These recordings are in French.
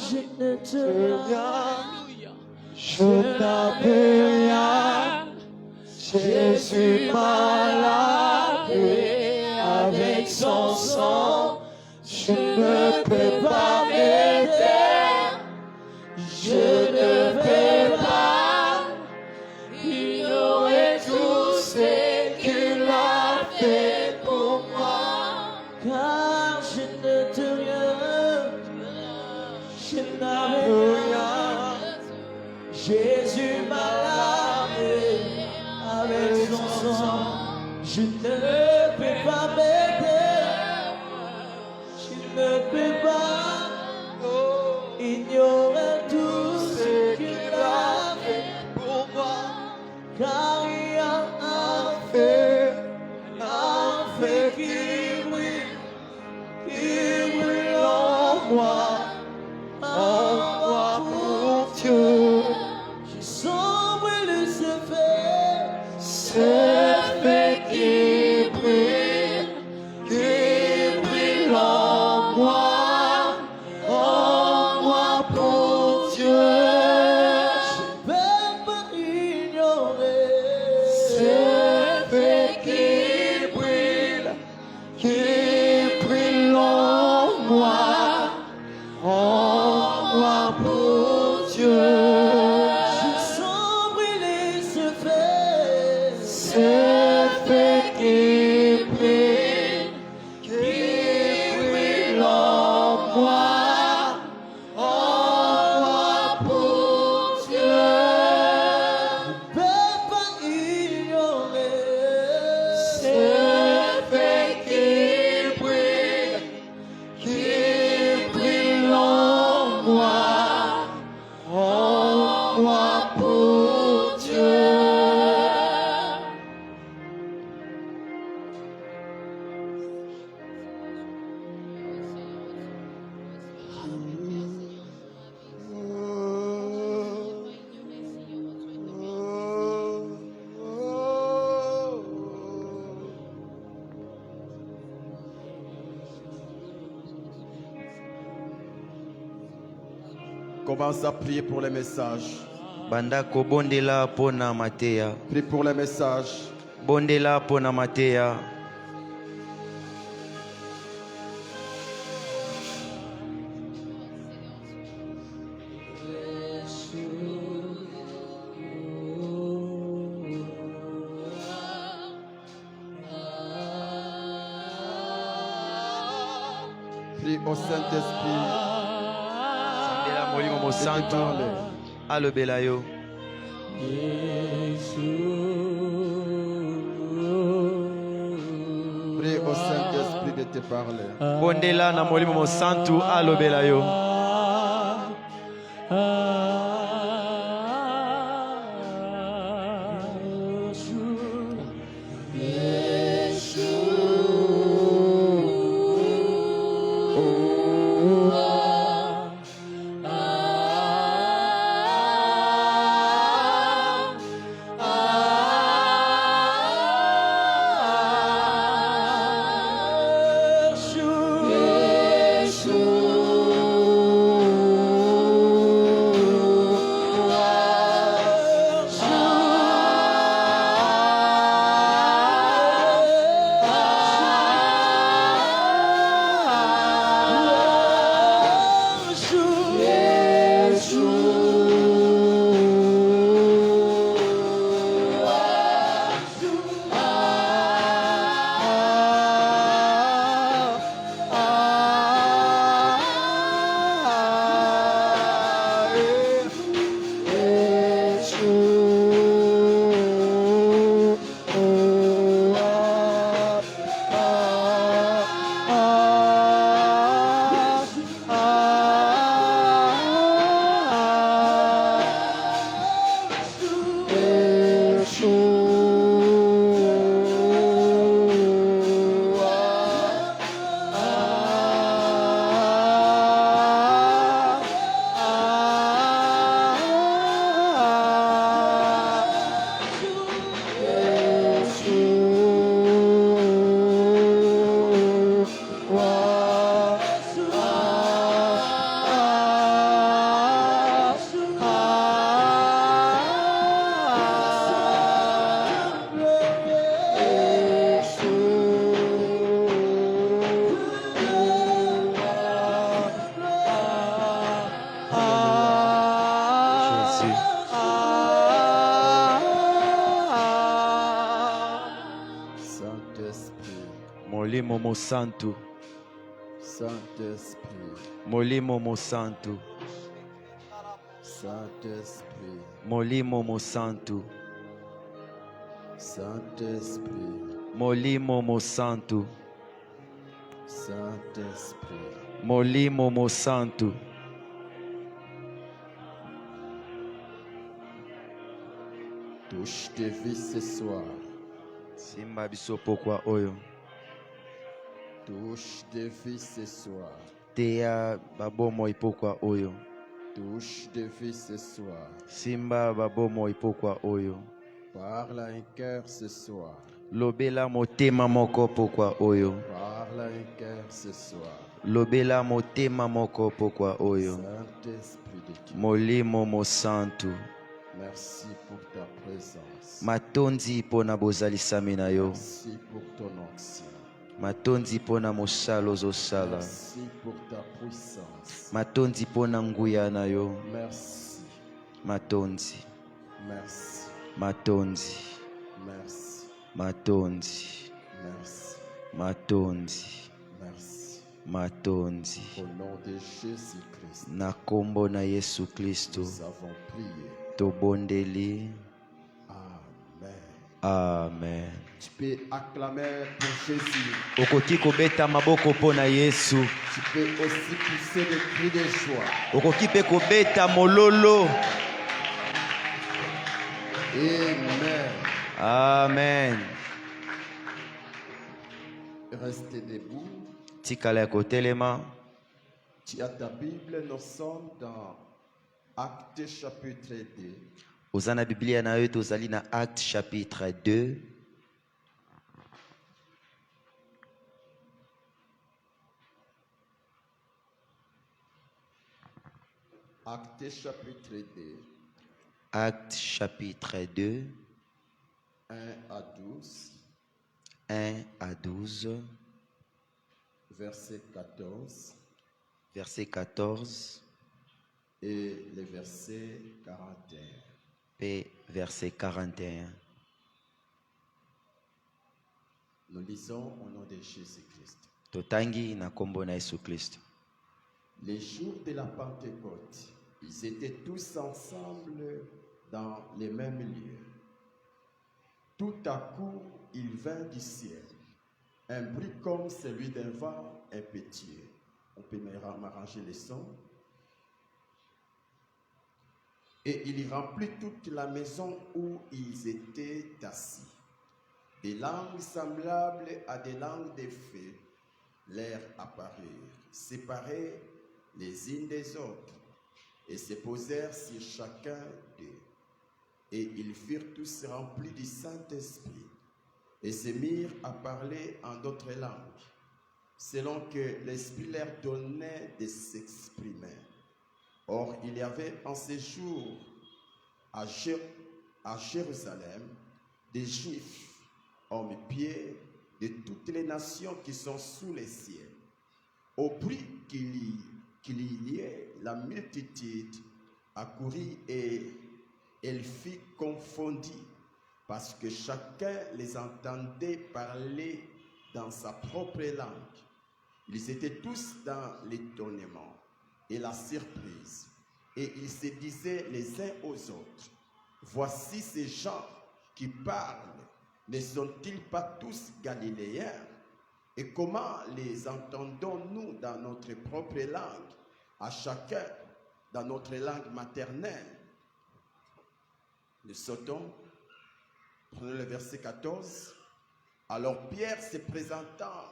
je ne te rien, je n'avais rien. Jésus m'a lavé avec son sang. Je ne peux pas m'aider, je ne peux pas ignorer tout ce qu'il a fait pour moi. car je ne te rien, je n'avais rien. Jésus m'a lavé avec son sang. Je ne peux pas m'aider, je ne peux pas ignorer tout ce qu'il a fait Pour moi, car il y a un feu qui brille en moi pour Dieu. Je sens brûler ce feu, Ce feu qui brille en moi pour Dieu. je peux pas ignorer. Ce feu qui brille en moi pour Dieu. Je sens brûler ce feu, Ce feu qui brille en moi pour Dieu. je peux pas ignorer. Ce feu qui brille en moi pour Dieu. Commence à prier pour les messages. Bandako bondela pona mateya. Prie pour les messages. Bondela pona mateya. Prie au Saint-Esprit. Sambela molimo mosantu. Alobela yo. Prie au Saint-Esprit de te parler. Bondela na molimo mosantu. Alobela yo. molimo mosantu, Saint-Esprit, molimo mosantu, Saint-Esprit, molimo mosantu, Saint-Esprit, molimo mosantu, Saint-Esprit, molimo mosantu. touche tes vies ce soir. Simba biso pokwa oyo. Touche tes vies ce soir. Teya babomo ipokwa oyo. Touche tes vies ce soir. Simba babomo ipokwa oyo. Parle à un cœur ce soir. Lobela motema moko pokwa oyo. Parle à un cœur ce soir. Lobela motema moko pokwa oyo. Saint-Esprit de Dieu. Molimo mosantu. Merci pour ta présence. Matondi pona bozalisami na yo. Merci pour ton onction. Matondi pona mosala ozosala. Merci pour ta puissance. Matondi pona nguya na yo. Merci. Matondi. Merci. Matondi. Merci. Matondi. Merci. Matondi. Merci. Matondi. Au nom de Jésus-Christ, Na kombo na Yesu Kristo. nous avons prié. Tobondeli. Amen. Amen. Tu peux acclamer pour Jésus. Okoki kobeta maboko pona Yesu. Tu peux aussi pousser des cris de joie. Okoki pe kobeta mololo. Amen. Amen. Restez debout. Tikala ya kotelema. Tu as ta Bible, nous sommes dans Actes chapitre 2. Ozana Biblia na yo tozali na Acte chapitre 2. Actes chapitre 2, Acte chapitre 2, 1 à 12, 1 à 12, verset 14 verset 14 et le verset 41. et verset 41. Nous lisons au nom de Jésus-Christ. Totangi na kombo na Yesu Kristo. Les jours de la Pentecôte, ils étaient tous ensemble dans les mêmes lieux. Tout à coup, il vint du ciel un bruit comme celui d'un vent impétueux. On peut m'arranger les sons. Et il remplit toute la maison où ils étaient assis. Des langues semblables à des langues de feu leur apparurent, séparées les unes des autres, et se posèrent sur chacun d'eux. Et ils furent tous remplis du Saint-Esprit, et se mirent à parler en d'autres langues, selon que l'Esprit leur donnait de s'exprimer. Or, il y avait en ces jours à Jérusalem des Juifs, hommes pieds de toutes les nations qui sont sous les cieux. Au prix qu'il y ait, la multitude accourut et elle fut confondue, parce que chacun les entendait parler dans sa propre langue. Ils étaient tous dans l'étonnement et la surprise, et ils se disaient les uns aux autres: voici ces gens qui parlent, ne sont-ils pas tous galiléens? Et comment les entendons-nous dans notre propre langue, à chacun dans notre langue maternelle? Nous sautons, prenons le verset 14. Alors Pierre se présentant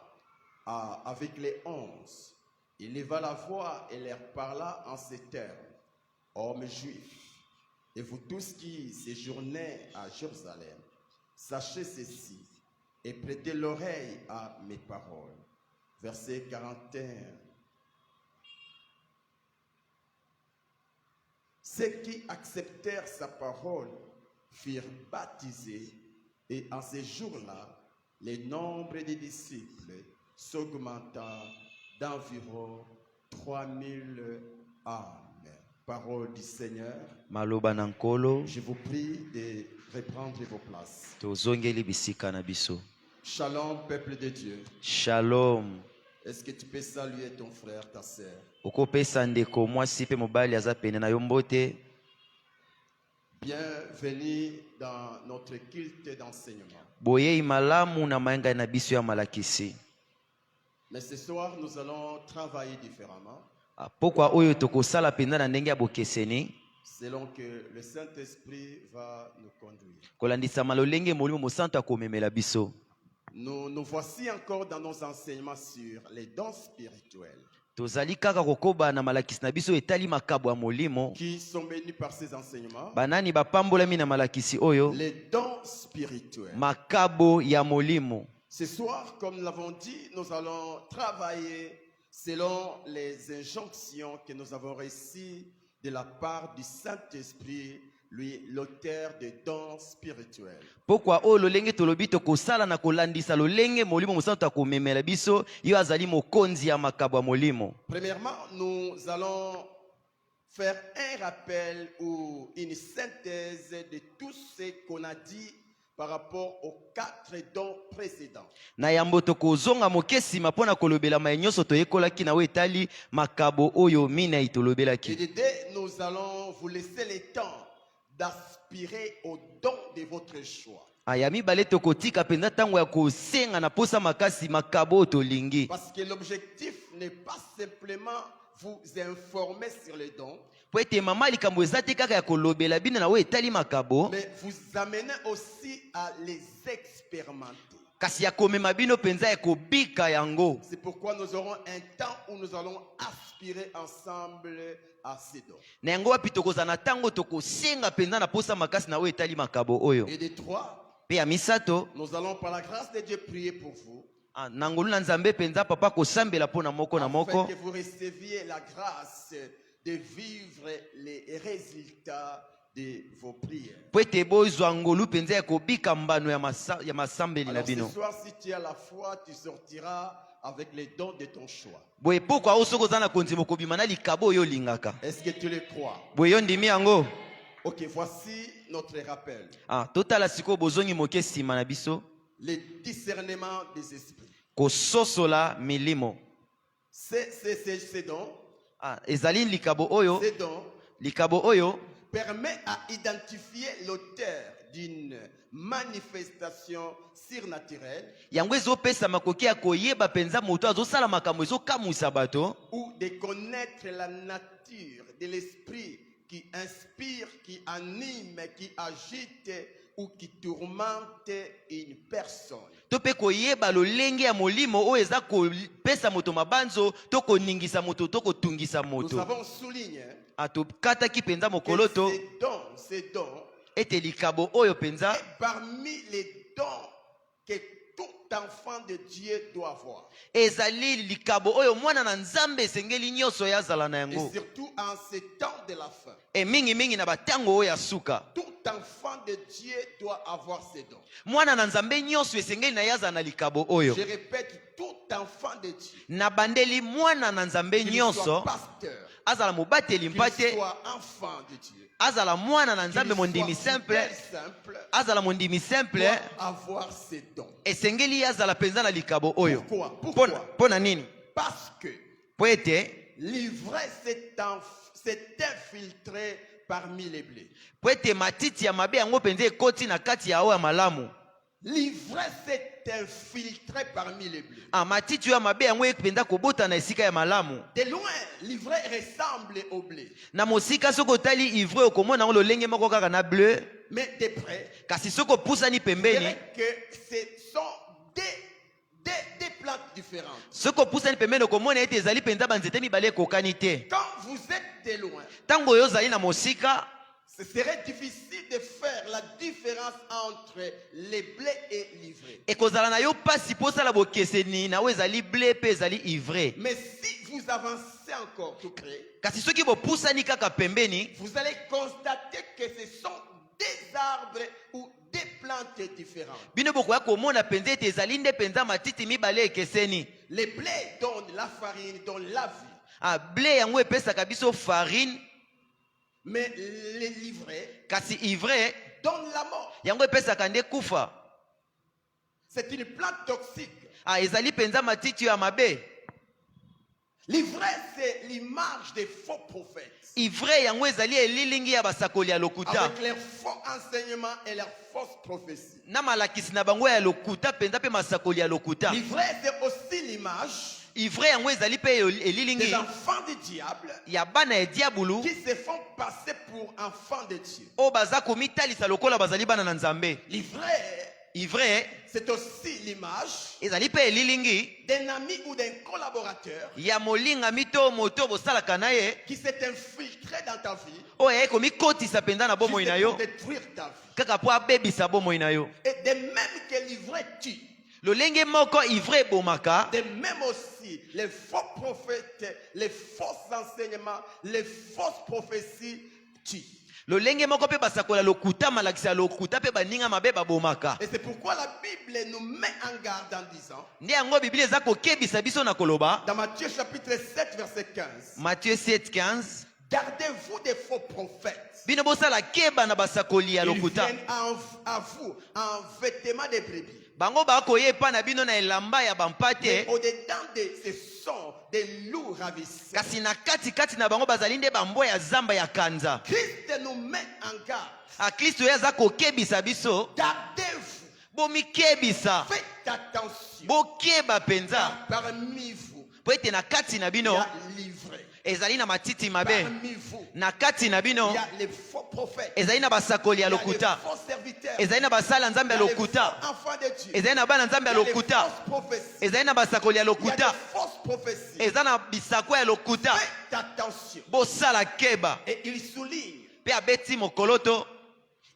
avec les 11, il leva la voix et leur parla en ces termes: hommes juifs, et vous tous qui séjournez à Jérusalem, sachez ceci et prêtez l'oreille à mes paroles. Verset 41. Ceux qui acceptèrent sa parole furent baptisés, et en ces jours-là, le nombre des disciples s'augmenta d'environ 3000 âmes. Parole du Seigneur. Maloba na nkolo. Je vous prie de reprendre vos places. Tozongeli bisika na biso. Shalom, peuple de Dieu. Shalom. Est-ce que tu peux saluer ton frère, ta sœur? Okopesa ndeko mwasi pe mobali aza pene na yo mbote. Bienvenue dans notre culte d'enseignement. Boyei malamu na mayenga na biso ya malakisi. Mais ce soir, nous allons travailler différemment. Pokwa oyo tokosala penza na ndenge ya bokeseni. Selon que le Saint-Esprit va nous conduire. Kolandisa malolenge molimo mosanto akomemela biso. Nous voici encore dans nos enseignements sur les dons spirituels. Tozali kaka kokoba na malakisi na biso etali makabo ya molimo. Qui sont bénis par ces enseignements? Banani bapambolami na malakisi oyo. Les dons spirituels. Makabo ya molimo. Ce soir, comme nous l'avons dit, nous allons travailler selon les injonctions que nous avons reçues de la part du Saint-Esprit, lui, l'auteur des dons spirituels. Pourquoi o lolenge tolobi tokosala na kolandisa lolenge molimo mosanto akomemela biso yo azali mokonzi ya makabo ya molimo. Premièrement, nous allons faire un rappel ou une synthèse de tout ce qu'on a dit par rapport aux 4 dons précédents. Na yambo tokozonga mokesima pona kolobela mayenyoso toyekolaki na etali makabo oyo mina itolobelaki. Et de deux, nous allons vous laisser le temps d'aspirer aux dons de votre choix. Ayami bale tokotika penza tango ya kosenga na posa makasi makabo tolingi. Parce que l'objectif n'est pas simplement vous informer sur les dons, Poete mama likambo ezate kaka ya kolobela bino na etali makabo. mais vous amener aussi à les expérimenter. Kasi ya komema bino penza ya kobika yango. C'est pourquoi nous aurons un temps où nous allons aspirer ensemble à ces dons. Na yango wapi tokoza na tango tokosenga penza na posa makasi na etali makabo oyo. Et de 3, Pe ya misato. nous allons par la grâce de Dieu prier pour vous. Nangolu na nzambe penza papa kosambela pona moko na moko. Afin que vous receviez la grâce de vivre les résultats de vos prières. Poete bozwa ngolu penza ya kobika mbano ya masambeli na Alors ce bino. soir, si tu as la foi, tu sortiras avec les dons de ton choix. Boye pokwa osoko za na konzi mokobima na likabo oyo lingaka. Est-ce que tu le crois? Boye yo ndimi yango. Ok, voici notre rappel. Totala siko bozongi moke sima na biso. Le discernement des esprits. Kososola milimo. Ces dons, Ezali likabo oyo. ces dons Likabo oyo permet à identifier l'auteur d'une manifestation surnaturelle yango ezopesa makoki ya koyeba penza moto azosala makambo ezokamwisa bato. ou de connaître la nature de l'esprit qui inspire, qui anime, qui agite ou qui tourmente une personne. To pe koyeba lolenge ya molimo oyo eza kopesa moto mabanzo to koningisa moto to kotungisa Nous moto. avons souligné Atokataki penza que mokoloto ces dons, ete likabo oyo penza et parmi les dons que tout enfant de Dieu doit avoir. ezali likabo oyo mwana na nzambe esengeli nyonso yazala na Et yango. surtout en ces temps de la fin. E mingi na batango oyo ya suka. Tout enfant de Dieu doit avoir ces dons. Mwana na nzambe nyonso esengeli na yazala na likabo oyo. Je répète, tout enfant de Dieu, Na bandeli mwana na nzambe qu'il soit nyonso pasteur, azala mobateli qu'il mpate soit enfant de Dieu, azala mwana na nzambe qu'il mondimi soit simple fidèle simple, azala mondimi simple doit avoir ces dons. esengeli yazala penza na likabo oyo. Pourquoi? Pona nini? Parce que Po ete l'ivresse s'est infiltrée parmi les blés. po ete matiti ya mabe yango penza ekoti na kati ya oyo ya malamu. L'ivresse s'est infiltrée parmi les blés. Matiti ya mabe yango penza kobota na esika ya malamu. De loin, l'ivraie ressemble au blé. Na mosika soko tali ivre okomona ngo lolenge moko kaka na bleu. Mais de près, Kasi soko pusani je pembeni. dirais que ce sont des plantes différentes. Soko pusani pembeni okomona ete ezali penza banzete mibale ekokani te. Quand vous êtes de loin, Tango oyo ozali na mosika ce serait difficile de faire la différence entre les blés et l'ivraie. ekozala na yo pasi posala bokeseni na oyo ezali bleu pe ezali ivre. Mais si vous avancez encore tout près, Kasi soki bopusani kaka pembeni vous allez constater que ce sont des arbres ou des plantes différentes. bino bokoya komona penza ete ezali nde penza matiti mibale ekeseni. Les blés donnent la farine, donnent la vie. Bleu yango epesaka biso farine. Mais les livrets Kasi ivre donnent la mort. yango epesaka nde kufa. C'est une plante toxique. ezali penza matiti ya mabe. L'ivraie, c'est l'image des faux prophètes. Ivre yango ezali elilingi ya basakoli ya lokuta. Avec leurs faux enseignements et leurs fausses prophéties. Na malakisi na bango ya lokuta penza pe masakoli ya lokuta. L'ivraie, c'est aussi l'image Ivre yango ezali pe elilingi des enfants du diable ya bana ya diabulu qui se font passer pour enfants de Dieu. o baza komitalisa lokola bazali bana na Nzambe. L'ivraie, Ivre c'est aussi l'image ezali pe elilingi d'un ami ou d'un collaborateur ya molinga mito moto bosalaka na ye qui s'est infiltré dans ta vie oyo ayei komikotisa penza na bomoi juste na yo pour détruire ta vie. kaka mpo abebisa bomoi na yo. Et de même que l'ivraie tue, lolenge moko ivre ebomaka, de même aussi les faux prophètes, les faux enseignements, les fausses prophéties tuent. lolenge moko mpe basakola lokuta malakisi ya lokuta mpe baninga mabe babomaka. Et c'est pourquoi la Bible nous met en garde en disant, nde yango biblia eza kokebisa biso na koloba dans Matthieu chapitre 7 verset 15, Matthieu 7:15, gardez-vous des faux prophètes. bino bosala keba na basakoli ya Ils lokuta. viennent à vous en vêtements de brebis. bango bakoya epa na bino na elamba ya Mais bampate, au-dedans de ce sont des loups ravisseurs. kasi na katikati na bango bazali nde bambwa ya zamba ya kanza. Christ nous met en garde. akristo ye aza kokebisa biso, Gardez-vous. bomikebisa, Faites attention. bokeba penza Car parmi vous, po ete na kati na il y bino a l'ivraie. ezali na matiti mabe, Parmi vous, na kati na il bino y a les faux prophètes. ezali na basakoli ya Il y a les lokuta, faux serviteurs. ezali na basala nzambe Il ya y a les lokuta, faux enfants de Dieu. ezali na bana nzambe Il ya y a les lokuta, fausses prophéties. ezali na basakoli ya Il y a lokuta, des fausses prophéties. eza na bisako ya lokuta. Faites attention. bosala keba. Et il souligne, Mpe abeti mokoloto,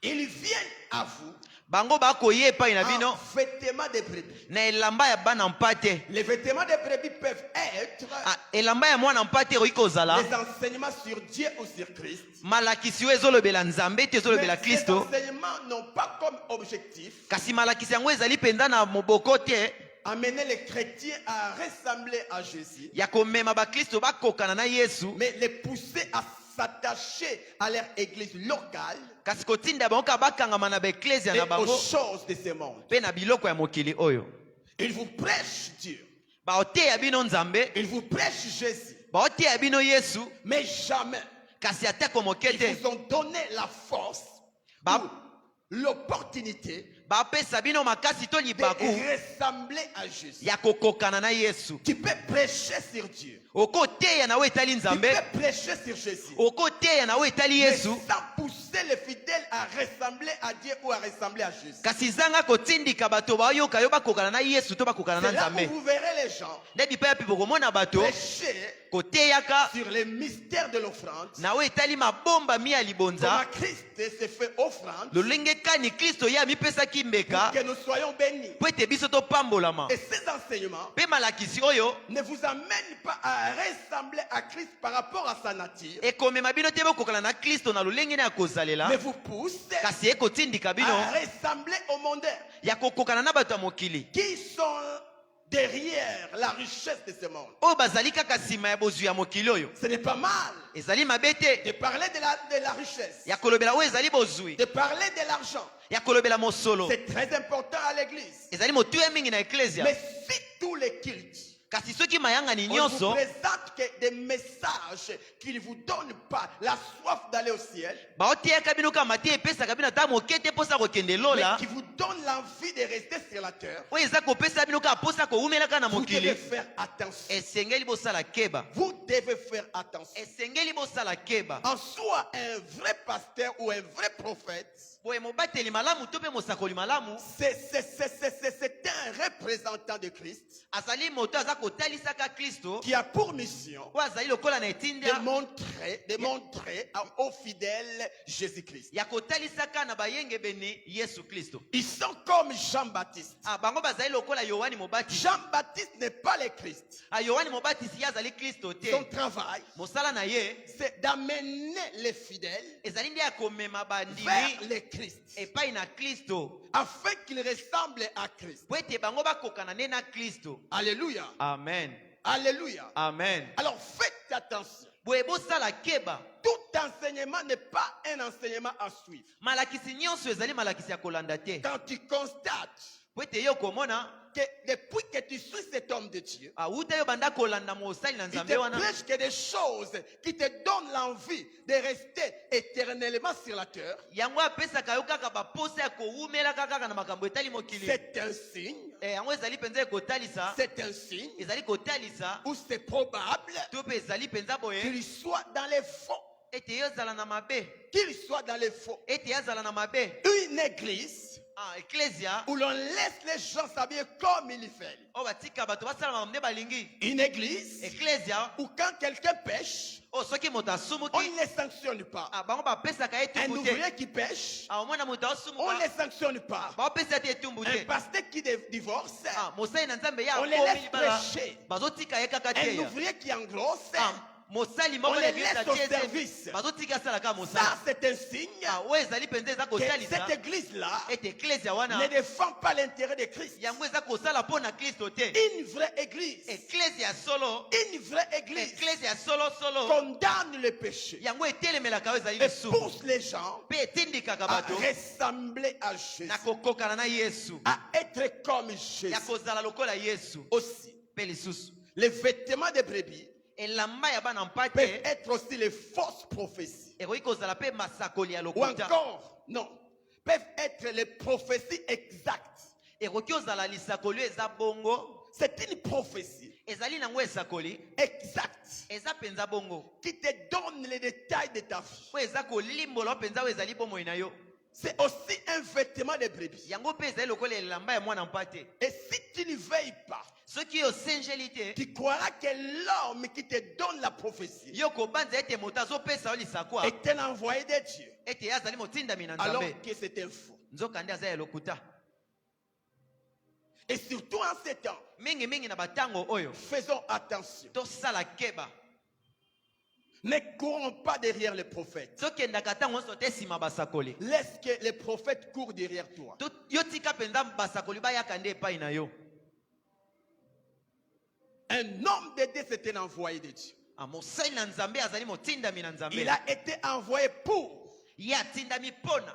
ils viennent à vous bango bakoya epai na en bino vêtements de brebis. na elamba ya bana mpate. Les vêtements de brebis peuvent être elamba ya mwana mpate ekoki kozala les enseignements sur Dieu ou sur Christ. malakisi oyo ezolobela nzambe te ezolobela Mais ces kristo, enseignements n'ont pas comme objectif kasi malakisi yango ezali mpenza na moboko te amener les chrétiens à ressembler à Jésus, ya komema bakristo bakokana na yesu, mais les pousser à s'attacher à leur église locale kasi kotinda bango kaka bakangama na baeklezia et na aux bango choses de ce monde. mpe na biloko ya mokili oyo. Ils vous prêchent Dieu, baoteya bino nzambe, ils vous prêchent Jésus, baoteya bino yesu, mais jamais kasi atako moke ils te vous ont donné la force, Ba- ou l'opportunité bapesa bino makasi to de libaku ressembler à Jésus. ya kokokana na yesu. Tu peux prêcher sur Dieu, okoteya na oyo etali tu nzambe, peux prêcher sur Jésus, okoteya na oyo etali mais yesu, sans pousser les fidèles à ressembler à Dieu ou à ressembler à Jésus. kasi zanga kotindika bato bayoka yo bakokana na yesu to bakokana na C'est là nzambe. où vous verrez les gens nde bipai ya pipo komona bato prêcher koteyaka sur les mystères de l'offrande. na oyo etali mabomba mi ya Comment libonza, Christ s'est fait offrande lolenge kani kristo ye amipesaki mbeka que nous soyons bénis. po ete biso topambolama. Et ces enseignements mpe malakisi oyo ne vous amènent pas à ressembler à Christ par rapport à sa nature, ekomema bino te bokokana na kristo na lolenge na ya kozalela, mais vous poussent kasi ekotindika bino à ressembler aux mondains ya kokokana na bato ya mokili qui sont derrière la richesse de ce monde. oyo bazali kaka nsima ya bozwi ya mokili oyo. Ce n'est pas mal ezali mabe te de parler de la richesse, ya kolobela oyo ezali bozwi, de parler de l'argent. ya kolobela mosolo, C'est très important à l'église. ezali motuya mingi na eklezia. Mais si tous les cultes, kasi soki mayangani on ne vous nyonso présente que des messages qui ne vous donnent pas la soif d'aller au ciel, baoteyaka bino kaka mate epesaka bino ata moke te mposa kokende mais lola, qui vous donnent l'envie de rester sur la terre, oyo eza kopesa bino kaka mposa kowumelaka na vous devez mokili, faire attention. esengeli bosala keba, Vous devez faire attention. esengeli bosala keba. En soi, un vrai pasteur ou un vrai prophète, boye mobateli malamu to mpe mosakoli malamu c'est un représentant de Christ azali moto aza kotalisaka kristo qui a pour mission oyo azali lokola na etinda de montrer aux fidèles Jésus-Christ. ya kotalisaka na bayengebeni yesu kristo. Ils sont comme Jean-Baptiste. bango bazali lokola yohani mobatisi. Jean-Baptiste n'est pas le Christ. yohani mobatisi ye azali kristo te. Son travail, mosala na ye c'est d'amener les fidèles ezali nde ya komema bandimi vers le Christ, epai na kristo afin qu'ils ressemblent à Christ. po ete bango bakokana nde na kristo. Alléluia. Amen. Alléluia. Amen. Alors faites attention. boye bosala keba. Tout enseignement n'est pas un enseignement à suivre. malakisi nyonso ezali malakisi ya kolanda te. Quand tu constates po ete yo komona que depuis que tu suis cet homme de Dieu, awuta yo banda kolanda mosali na il nzambe te wana prêche que des choses qui te donnent l'envie de rester éternellement sur la terre. yango apesaka yo kaka baposa ya kowumelaka kaka na makambo etali mokili. C'est un signe, Yango ezali mpenza ekotalisa, c'est un signe ezali kotalisa où c'est probable to mpe ezali mpenza boye qu'il soit dans les faux, ete yo ozala na mabe, qu'il soit dans les faux. ete azala na mabe. Une église Ecclesia où l'on laisse les gens s'habiller comme ils veulent. oyo batika bato basala makambo nde balingi. Une église Ecclesia où quand quelqu'un pêche, oyo soki moto on asumuki ne les sanctionne pas. bango bapesaka ye Un etumbu te. ouvrier qui pêche, Omwana moto on ne asumuka les sanctionne pas. baopesa te etumbu Un te. pasteur qui divorce, Mosali na nzambe ye on les akomi laisse libala prêcher. bazotika ye kaka Un te. ouvrier qui engrosse, Mosali on moko na les eglise laisse au atie service. bazotika asala kaka Ça mosali. c'est un signe Oyo ezali mpenza eza que kotalisa cette église-là ete ecclesia ne wana défend pas l'intérêt de Christ. yango eza kosala mpo na kristo te. Une vraie église, Ecclesia solo, une vraie église ecclesia solo solo condamne le péché yango etelemelaka oyo ezali et lisumu pousse les gens mpe etindikaka à bato ressembler à Jésus, na kokokana na yesu, à être comme Jésus. ya kozala lokola yesu. Aussi, Mpe lisusu les vêtements de brebis elamba ya bana peuvent mpate être aussi les fausses prophéties. ekoki kozala mpe masakoli ya Ou lokuta, encore, non, peuvent être les prophéties exactes. ekoki kozala lisakoli oyo eza bongo, C'est une prophétie ezali nango esakoli exacte eza mpenza bongo, qui te donne les détails de ta vie. oyo eza kolimbola mpenza oyo ezali bomoi na yo. C'est aussi un vêtement de brebis. Yango mpe ezali lokola elamba ya mwana mpate. Et si tu ne veilles pas, soki osengeli te tu croiras que l'homme qui te donne la prophétie yo kobanza ete moto azopesa yo lisakwa est un envoyé de Dieu, ete ye azali motindami na alors nzambe, que c'est un faux. nzoka nde aza ya lokuta. Et surtout en ces temps, mingimingi na batango oyo faisons attention. tosala keba, Ne courons pas derrière les prophètes. tokendaka ntango nyonso te nsima basakoli. Laisse que les prophètes courent derrière toi. Yo tika mpenza basakoli bayaka nde epai na yo. Un homme de Dieu, c'est un envoyé de Dieu. Mosali na nzambe azali motindami na nzambe, Il a été envoyé pour. ye atindami mpona.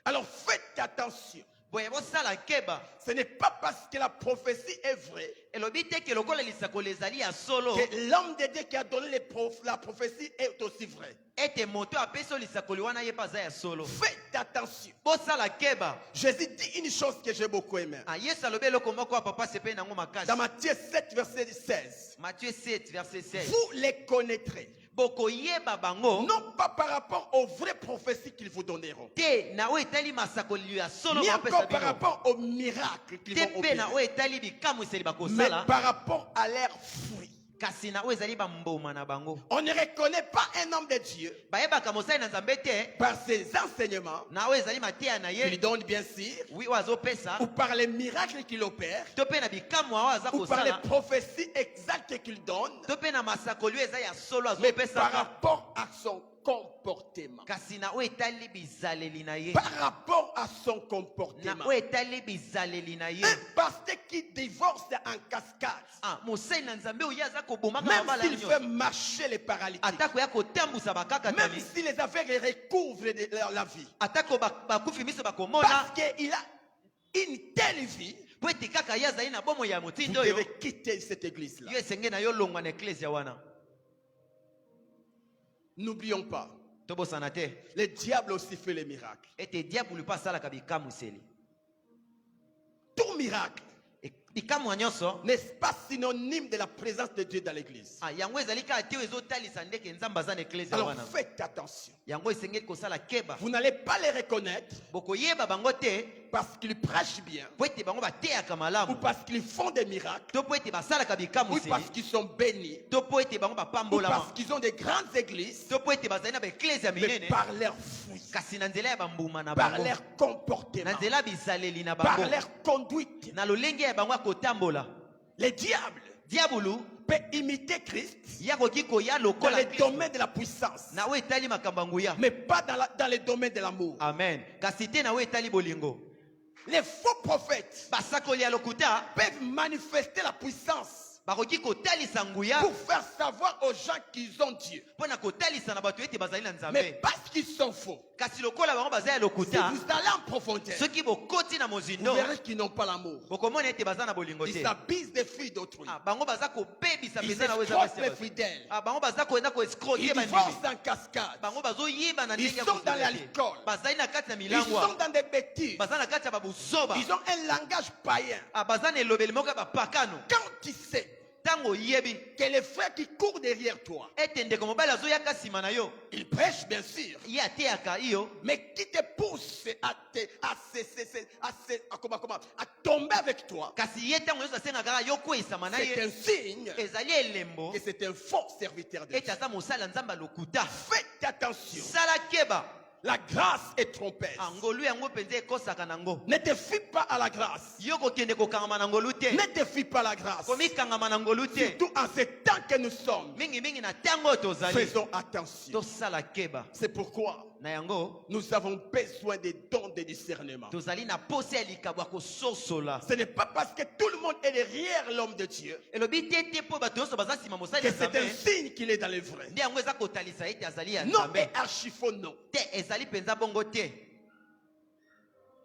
Alors faites attention. Boye bosala keba, Ce n'est pas parce que la prophétie est vraie elobi te ke lokola lisakoli ezali ya solo que l'homme de Dieu qui a donné la prophétie est aussi vrai. ete moto apesi yo lisakoli wana ye mpe aza ya solo. Faites attention. Bosala keba. Jésus dit une chose que j'ai beaucoup aimé. Yesu alobi eloko moko ya papa sepeli nango makasi. Dans Matthieu 7, verset 16. Matthieu 7 verset 16. Vous les connaîtrez. Bokoyeba bango Non pas par rapport aux vraies prophéties qu'ils vous donneront. te na oyo etali masakoli ya solo Ni bapesa encore par bino, rapport aux miracles qu'ils te vont mpe na opérer. oyo etali bikamwiseli Mais bakosala, par rapport à leurs fruits. kasi na oyo ezali bamboma na bango. On ne reconnaît pas un homme de Dieu Bayebaka mosali na nzambe te par ses enseignements na oyo ezali mateya na qu'il ye, donne bien sûr, wi oyo azopesa, ou par les miracles qu'il opère, to mpe na bikamwa oyo aza ou par les kosala, prophéties exactes qu'il donne, to mpe na masakoli oyo eza ya solo mais par azopesaka, rapport à son comportement. kasi na oyo etali bizaleli na ye, Par rapport à son na comportement. oyo etali bizaleli na ye. Un pasteur qui divorce en cascade, Mosali na nzambe oyo aza kobomaka même mabala s'il fait nyonso, marcher les paralytiques, atako ya kotambusa même bakakatani, si les aveugles recouvrent de la vie, atako bakufi miso bakomona, parce qu'il a une telle vie, po ete kaka ye azali na bomoi ya vous motindo oyo, devez quitter cette église-là. yo esenge na yo longwa na eklesia wana. N'oublions pas, Tobosana te le diable aussi fait les miracles. ete diabulu mpe asalaka bikamwiseli. Tout miracle Bikamwa nyonso n'est-ce pas synonyme de la présence de Dieu dans l'église. yango ezali kaka te oyo ezotalisa ndeke nzambe aza na eklesia Alors wana. faites attention. Yango esengeli kosala keba, Vous n'allez pas les reconnaître bokoyeba bango te parce qu'ils prêchent bien, po ete bango bateyaka ou malamu, parce qu'ils font des miracles, to po ete basalaka ou bikamwiseli, parce qu'ils sont bénis, to po ete bango ou parce bapambolama, qu'ils ont des grandes églises, to po ete bazali na baeklesia mais minene, par leurs fruits, kasi na nzela ya bambuma na par bango, leur na comportement, nzela ya bizaleli na par bango, leur conduite. na lolenge ya bango ya kotambola. Le diable Diabulu peut imiter Christ yakoki koya dans lokola les Kristo, domaines de la puissance, na oyo etali makambo ya nguya. mais pas dans les domaines de l'amour. Amen. Kasi te na oyo etali bolingo. Les faux prophètes Basakoli ya lokuta peuvent manifester la puissance bakoki kotalisa nguya pour faire savoir aux gens qu'ils ont Dieu. mpo na kotalisa na bato ete bazali na Mais nzambe parce qu'ils sont faux, kasi lokola bango baza ya si lokuta vous allez en profondeur, soki bokoti na vous mozindo verrez qu'ils n'ont pas l'amour. bokomona ete baza na bolingo Ils te s'abusent des filles d'autrui. bango baza kobebisa Ils mpenza na weza escroquent les basi fidèles. bango baza koenda Ils koescroke bandimi divorcent en cascade. bango bazoyiba na Ils ndenge ya sont dans kozela te. l'alcool. bazali na kati ya Ils milangwa sont dans des bêtises. baza na kati ya babuzoba Ils ont un langage païen. baza na elobeli moko ya bapakano Quand tu sais ntango oyebi que les frères qui courent derrière toi, ete ndeko mobali azoyaka nsima na yo ils prêchent bien sûr, ye ateyaka iyo mais qui te poussent à tomber avec toi, kasi ye ntango nyonso asengaka kaka yo kweyisama na c'est ye un signe ezali elembo que c'est un faux serviteur de ete Dieu. aza mosali ya nzambe ya lokuta Faites attention. sala keba La grâce est trompeuse. ngolu yango mpenza ekosaka nango Ne te fie pas à la grâce. yo kokende kokangama na ngolu te Ne te fie pas à la grâce. komikangama na ngolu te Surtout en ce temps que nous sommes. mingimingi na ntango oyo tozali Faisons attention. tosala keba C'est pourquoi na yango nous avons besoin des dons de discernement. tozali na posa ya likabo ya kososola Ce n'est pas parce que tout le monde est derrière l'homme de Dieu elobi te te mpo bato nyonso baza nsima mosali que ya c'est un nzambe signe qu'il est dans le vrai. nde yango eza kotalisa ete azali ya Non nzambe et archi faux non. te ezali mpenza bongo te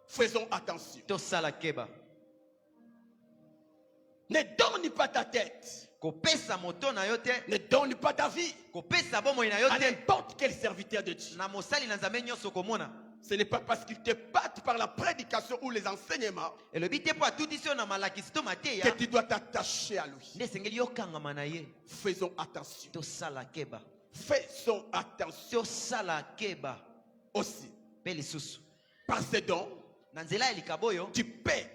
Faisons attention. tosala keba Ne donne pas ta tête. kopesa moto na yo te Ne donne pas ta vie kopesa bomoi na yo à te n'importe quel serviteur de Dieu. na mosali na nzambe nyonso komona Ce n'est pas parce qu'il te battent par la prédication ou les enseignements elobi te mpo atutisi yo na malakisi to que mateya tu dois t'attacher à lui. nde esengeli yokangama na ye Faisons attention. tosala keba Faisons attention tosala keba aussi. mpe lisusu Par ces dons, na nzela ya likabo oyo tu paies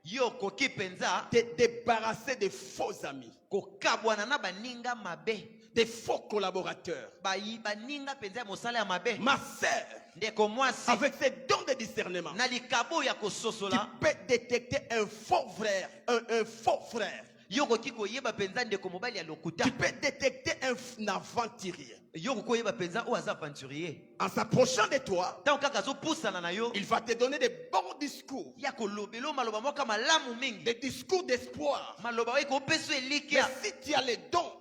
yo okoki mpenza te débarrasser des faux amis, kokabwana na baninga mabe des faux collaborateurs. baninga mpenza ya mosala ya mabe Ma sœur, ndeko mwasi avec ces dons de discernement, na likabo ya tu kososola peux détecter un faux frère, un faux frère. yo okoki koyeba mpenza ndeko mobali ya lokuta Tu peux détecter un aventurier. yo okoki koyeba mpenza oyo aza aventurier En s'approchant de toi, ntango kaka azopusana na yo il va te donner des bons discours, ya kolobela yo maloba moko ya malamu mingi des discours d'espoir. maloba oyo ekopesa Mais elikya si tu as les dons,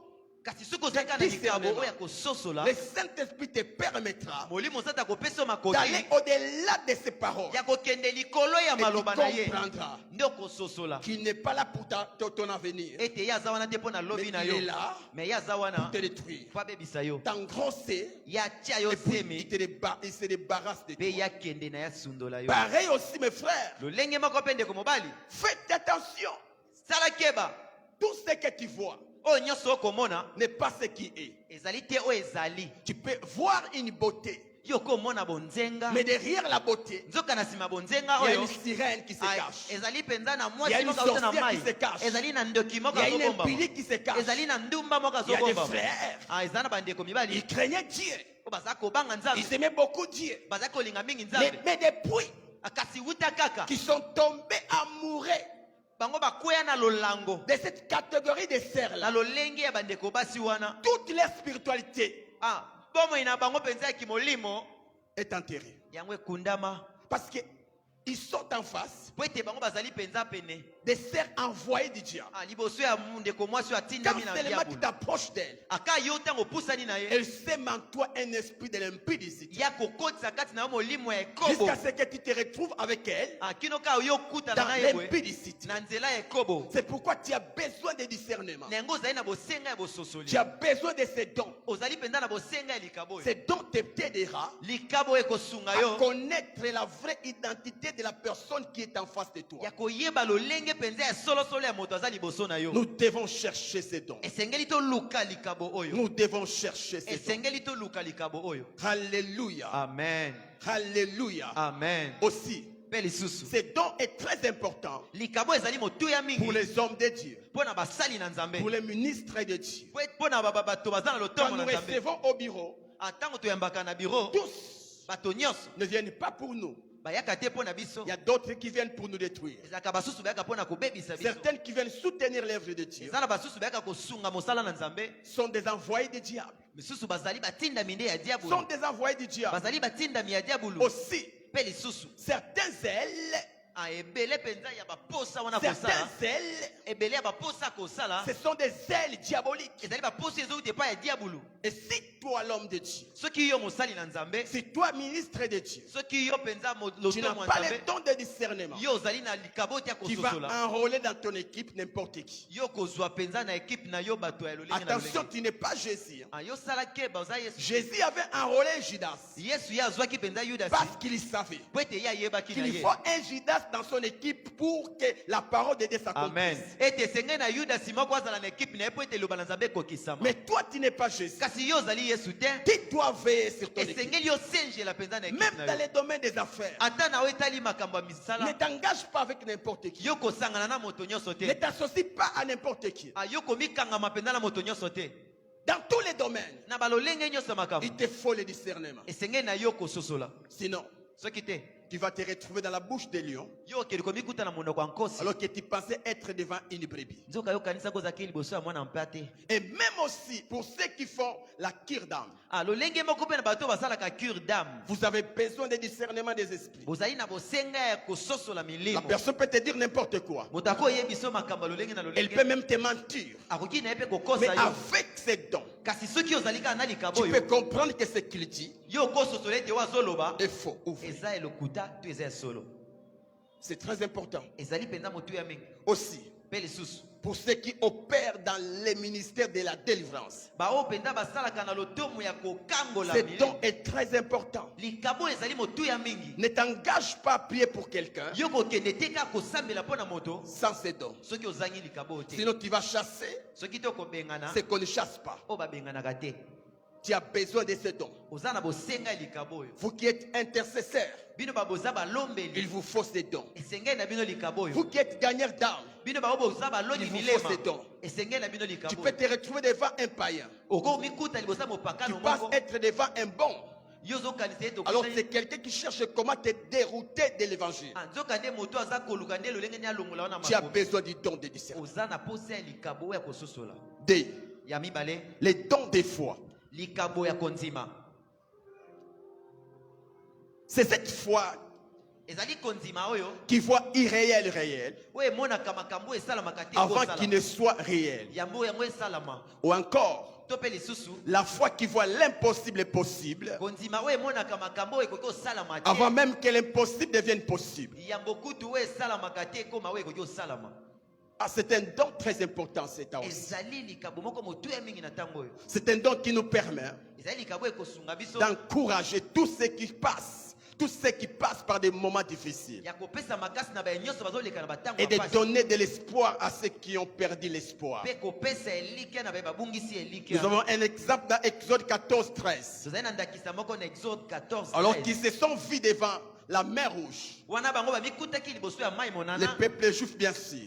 kasi soki ozalaka na likabo oyo ya kososola le Saint-Esprit te permettra molimo osanza kopesa yo makoki d'aller au-delà de ces paroles. ya kokende likolo ya Et tu maloba na ye comprendras nde okososola qu'il n'est pas là pour ton avenir, ete ye aza wana te mpo na mais lobi il na yo est là me ye aza wana pour te détruire, mpo abebisa yo t'engrosser, ye atia yo et puis semi il se débarrasse de mpe ye toi. akende na ye asundola yo Pareil aussi, mes frères, lolenge moko mpe ndeko mobali faites attention. sala keba Tout ce que tu vois oyo nyonso okomona n'est pas ce qui est. ezali te oyo ezali Tu peux voir une beauté, yo komona bonzenga mais derrière la beauté, nzoka na nsima bonzenga il y a oyo une sirène qui se cache. ezali mpenza na Il y a mwasi une moko auta na sorcière mai qui se cache. ezali na ndoki moko Il y a une azobombama impie qui se cache. ezali na ndumba moko Il y a des azobombama frères. eza na bandeko mibali Ils craignaient Dieu. po baza kobanga nzambe Ils aimaient beaucoup Dieu. baza kolinga mingi Mais, nzambe depuis kasi wuta kaka qu'ils sont tombés amoureux bango bakweya na lolango de cette catégorie de na serres-là, lolenge ya bandeko basi wana toute leur spiritualité bomoi na bango mpenza ya kimolimo est enterrée. yango ekundama Parce qu'ils sont en face po ete bango bazali mpenza pene des serres envoyées du diable. liboso ya ndeko mwasi oyo Quand atindami na seulement tu diabolo t'approches d'elle, aka yo ntango opusani na ye elle sème en toi un esprit de l'impudicité. ya kokotisa kati na yo molimo ya ekobo Jusqu'à ce que tu te retrouves avec elle kino kaka yo okutana dans na ye boye l'impudicité. na nzela ya ekobo C'est pourquoi tu as besoin de discernement. na yango ozali na bosenga ya bososoli Tu as besoin de ces dons. ozali mpenza na bosenga ya likabo oyo Ces dons t'aidera likabo oyo ekosunga à yo connaître la vraie identité de la personne qui est en face de toi. ya koyeba lolenge mpenza ya solosolo ya moto aza liboso na yo Nous devons chercher ces dons. esengeli toluka likabo oyo Nous devons chercher ces dons. esengeli toluka likabo oyo Alléluia. amen Alléluia. amen Aussi, mpe lisusu ces dons est très important likabo ezali motuya mingi pour les hommes de Dieu, mpo na basali na nzambe pour les ministres de Dieu. mpo na bato baza na Quand lotongo nous na nzambe recevons au bureau, ntango toyambaka na biro tous bato nyonso ne viennent pas pour nous. bayaka te mpo na biso Il y a d'autres qui viennent pour nous détruire. ezalaka basusu bayaka mpo na kobebisa biso Certaines qui viennent soutenir l'œuvre de Dieu eza na basusu bayaka kosunga mosala na nzambe sont des envoyés du diable. misusu bazali batindami nde ya Sont diabolo des envoyés du diable. bazali batindami ya diabolo Aussi, mpe lisusu certains zèles ebele penza ya baposa wana Certains kosala ailes, ebele ya baposa kosala ce sont des ailes diaboliques. ezali baposa ezouta epai ya diabulu. Et si toi, l'homme de Dieu, Soki yo mosali na nzambe, si toi, ministre de Dieu, soki yo penza tu n'as lotomo ya pas le nzambe, don de discernement, yo ozali na likaboti ya tu vas kososola, enrôler dans ton équipe n'importe qui. yo kozwa penza na ekipe na yo bato ya lolenge na Attention, lolenge. tu n'es pas Jésus. Hein. Yo sala keba oza Yesu. Jésus avait enrôlé Judas Yesu ye azwaki penza Yudas parce qu'il savait po ete ye ayebaki na qu'il ye. faut un Judas dans son équipe pour que la parole de Dieu Amen. s'accomplisse. Ete esengeli na Yudas moko azala na ekipe na ye po ete eloba na nzambe ekokisama. Mais toi, tu n'es pas Jésus. Kasi yo ozali Yesu te, Tu dois veiller sur ton équipe. esengeli osenjela penza na ekipe Même na dans yo. les domaines des affaires. Ata na yo etali makambo ya Ne misala, t'engage pas avec n'importe qui. yo kosangana na moto nyonso Ne te. t'associe pas à n'importe qui. Yo komikangama penza na moto nyonso te. Dans tous les domaines, Na balolenge nyonso ya makambo, il te faut le discernement. esengeli na yo kososola. Sinon, Soki te, tu vas te retrouver dans la bouche des lions yo okeli komikuta na monoko ya nkosi. alors que tu pensais être devant une brebis. Nzoka yo kanisa kozaki liboso ya mwana mpe te. Et même aussi pour ceux qui font la cure d'âme, Lolenge moko mpe na bato oyo basalaka cure d'âme, vous avez besoin de discernement des esprits. bozali na bosenga ya kososola La milimo. personne peut te dire n'importe quoi. Moto akoyebi biso makambo ya lolenge na Elle peut lolenge, même te mentir. akoki na ye mpe Mais kokosa yo. avec ses dons, Kasi soki ozali kaka na likabo tu peux oyo, comprendre que ce qu'il dit yo okososola ete oyo azoloba est faux ou vrai. eza elokuta to eza ya solo. C'est très important. Ezali mpenza motu ya mingi. Aussi, Mpe lisusu pour ceux qui opèrent dans les ministères de la délivrance, baoyo mpenza basalaka na lotomo ya kokangola ce milimo. don est très important. Likabo ezali motu ya mingi. Ne t'engage pas à prier pour quelqu'un Yo kokende te kaka kosambela mpo na moto sans ses dons. soki ozangi likabo oyo te. Sinon, tu vas chasser Soki te okobengana ce qu'on ne chasse pas. oyo babenganaka te. Tu as besoin de ces dons. Oza na bosenga ya likabo oyo. Vous qui êtes intercesseurs, Bino baboza il balombeli. vous faut ces dons. Esengeli na bino likabo oyo. Vous qui êtes gagneurs d'âme, Bino baboza baloni il vous milema. faut ces dons. Esengeli na bino Tu likabo peux oyo. te retrouver devant un païen. Okomikuta libosa Tu mopakano passes moko. être devant un bon. Yo ozokanisa ete Alors okutani- c'est quelqu'un qui cherche comment te dérouter de l'évangile. nzoka nde moto aza koluka nde lolenge nde alongola wana Tu as makomi. besoin du don de discernement. Oza na posa ya likabo oyo ya kososola. D. Ya mibale, Les dons des foi. likabo ya kondima. C'est cette foi Ezali kondima oyo qui voit irréel réel oyo emonaka makambo oyo esalamaka te avant ekosala. qu'il ne soit réel. Yango yango esalama. Ou encore, To mpe lisusu la foi qui voit l'impossible possible kondima oyo emonaka makambo oyo ekoki osalama te. avant même que l'impossible devienne possible. Yambo kutu oyo esalamaka te ekoma oyo ekoki osalama. Ah, c'est un don très important, c'est aussi. Ezali likabo moko motu ya mingi na ntango oyo. C'est un don qui nous permet Ezali likabo ekosunga biso d'encourager tous ceux qui passent par des moments difficiles ya kopesa makasi na baye nyonso bazoleka na batango et de ya pasi. donner de l'espoir à ceux qui ont perdu l'espoir. Mpe kopesa elike na baye babungisi elike. Nous avons un exemple dans Exode 14, 13. Tozali na ndakisa moko na Exode 14. Alors qu'ils se sont vus devant la mer rouge, Wana bango bamikutaki liboso ya mai les monana. peuples juifs bien sûr.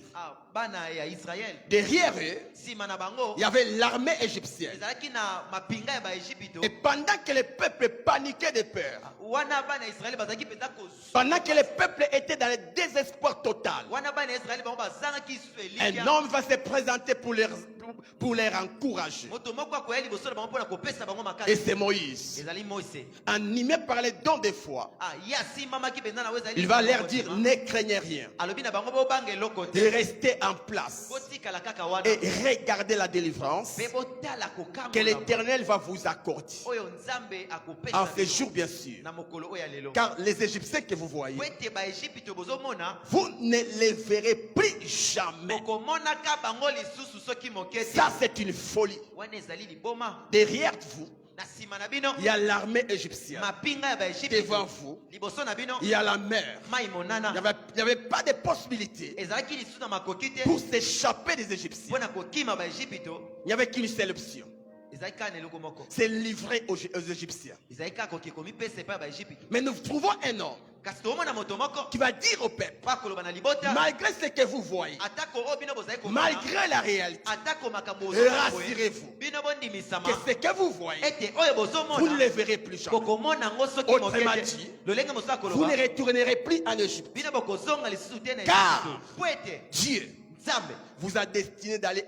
Bana ya Israel. Derrière eux, Sima na bango il y avait l'armée égyptienne. ezalaki na mapinga ya baegypito. Et pendant que les peuples paniquaient de peur, Wana bana ya Israel bazalaki mpenza pendant que les peuples étaient dans le désespoir total, wana bana ya Israel bango bazangaki su un elike. homme va se présenter pour les encourager. Moto moko akoya liboso na bango mpona kopesa bango Et makasi. c'est Moïse, Ezali Moïse. animé par les dons de foi. Ye asimamaki mpenza na oyo ezali Il va likambo leur dire, kondima. ne craignez rien, Alobi na bango bobanga eloko de te. rester en place Botikala kaka wana. et regardez la délivrance Mpe botala que kokangola l'Éternel va vous accorder. oyo nzambe En akopesa ce jour, bien sûr. na mokolo oyo ya lelo. Car les Égyptiens que vous voyez, Po ete baegypito bozomona vous ne les verrez plus jamais. okomonaka bango lisusu soki moke te. Ça, c'est une folie. Wana ezali liboma. Derrière vous, Na nsima na bino il y a l'armée égyptienne. mapinga ya Devant baegypito. vous, Liboso na bino il y a la mer. mai monana. Il n'y avait pas de possibilité Ezalaki lisusu na makoki te pour s'échapper des Égyptiens. mpona kokima baegypito. Il n'y avait qu'une seule option. Ezalaki kaka na eloko moko. C'est livrer aux Égyptiens. Ezalaki kaka koki komipesa epai ya baegypito. Mais nous trouvons un homme Kasi tomona moto moko qui va dire au peuple, po akoloba na libota. malgré ce que vous voyez, Atako oyo bino bozali komona. malgré la réalité, Atako makambo rassurez-vous bino bondimisama que ce que vous voyez, ete oyo vous ne bozomona le verrez plus jamais. kokomona yango soki Autrement moke dit, te. Lolenge mosusu Vous ne akoloba retournerez plus en Égypte. bino bokozonga lisusu te na Car Ejipito. Po ete Dieu nzambe vous a destiné d'aller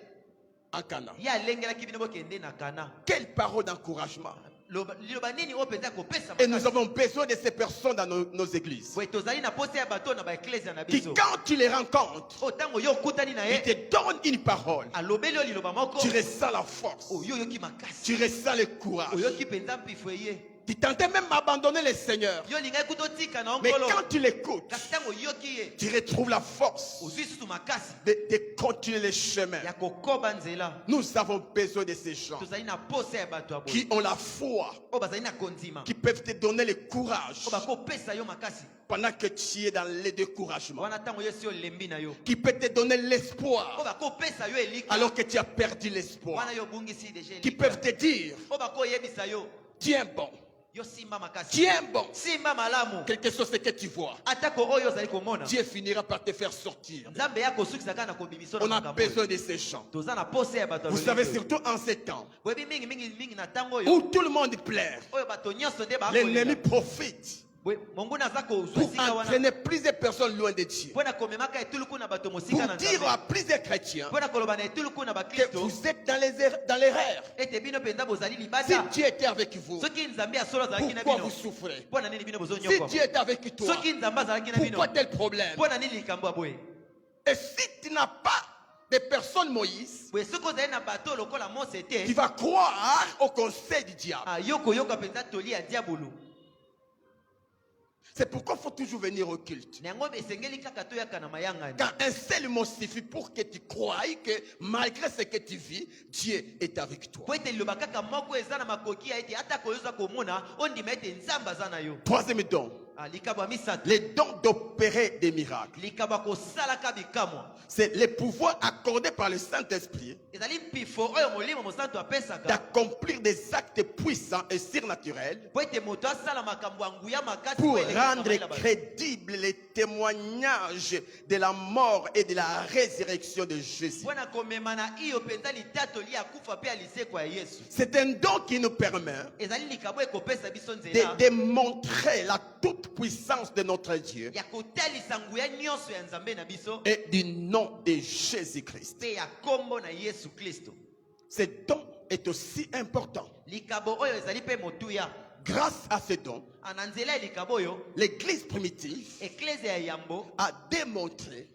en Canaan. ye alengelaki bino bokende na Kana. Quelle parole d'encouragement. Et nous avons besoin de ces personnes dans nos églises. Qui, quand tu les rencontres, ils te donnent une parole. Tu ressens la force. Tu ressens le courage. Tu tentais même d'abandonner le Seigneur. Mais quand tu l'écoutes, tu retrouves la force de continuer le chemin. Nous avons besoin de ces gens qui ont la foi, qui peuvent te donner le courage pendant que tu es dans le découragement, qui peut te donner l'espoir alors que tu as perdu l'espoir, qui peuvent te dire tiens bon, tiens bon, quelque chose que tu vois, Dieu finira par te faire sortir. On a besoin de ces gens. Vous savez, surtout en ces temps où tout le monde plaire, l'ennemi profite pour entraîner plusieurs personnes loin de Dieu, pour dire à plusieurs chrétiens que vous êtes dans l'erreur. Si Dieu était avec vous, pourquoi vous souffrez? Si Dieu était avec toi, pourquoi tel problème? Et si tu n'as pas de personnes Moïse, tu vas croire au conseil du diable. C'est pourquoi il faut toujours venir au culte. Car un seul mot suffit pour que tu croies que malgré ce que tu vis, Dieu est avec toi. Troisième don, les dons d'opérer des miracles. C'est le pouvoir accordé par le Saint-Esprit d'accomplir des actes puissants et surnaturels pour rendre crédible les témoignages de la mort et de la résurrection de Jésus. C'est un don qui nous permet de démontrer la toute puissance de notre Dieu et du nom de Jésus-Christ. Ce don est aussi important. Grâce à ce don, l'Église primitive a démontré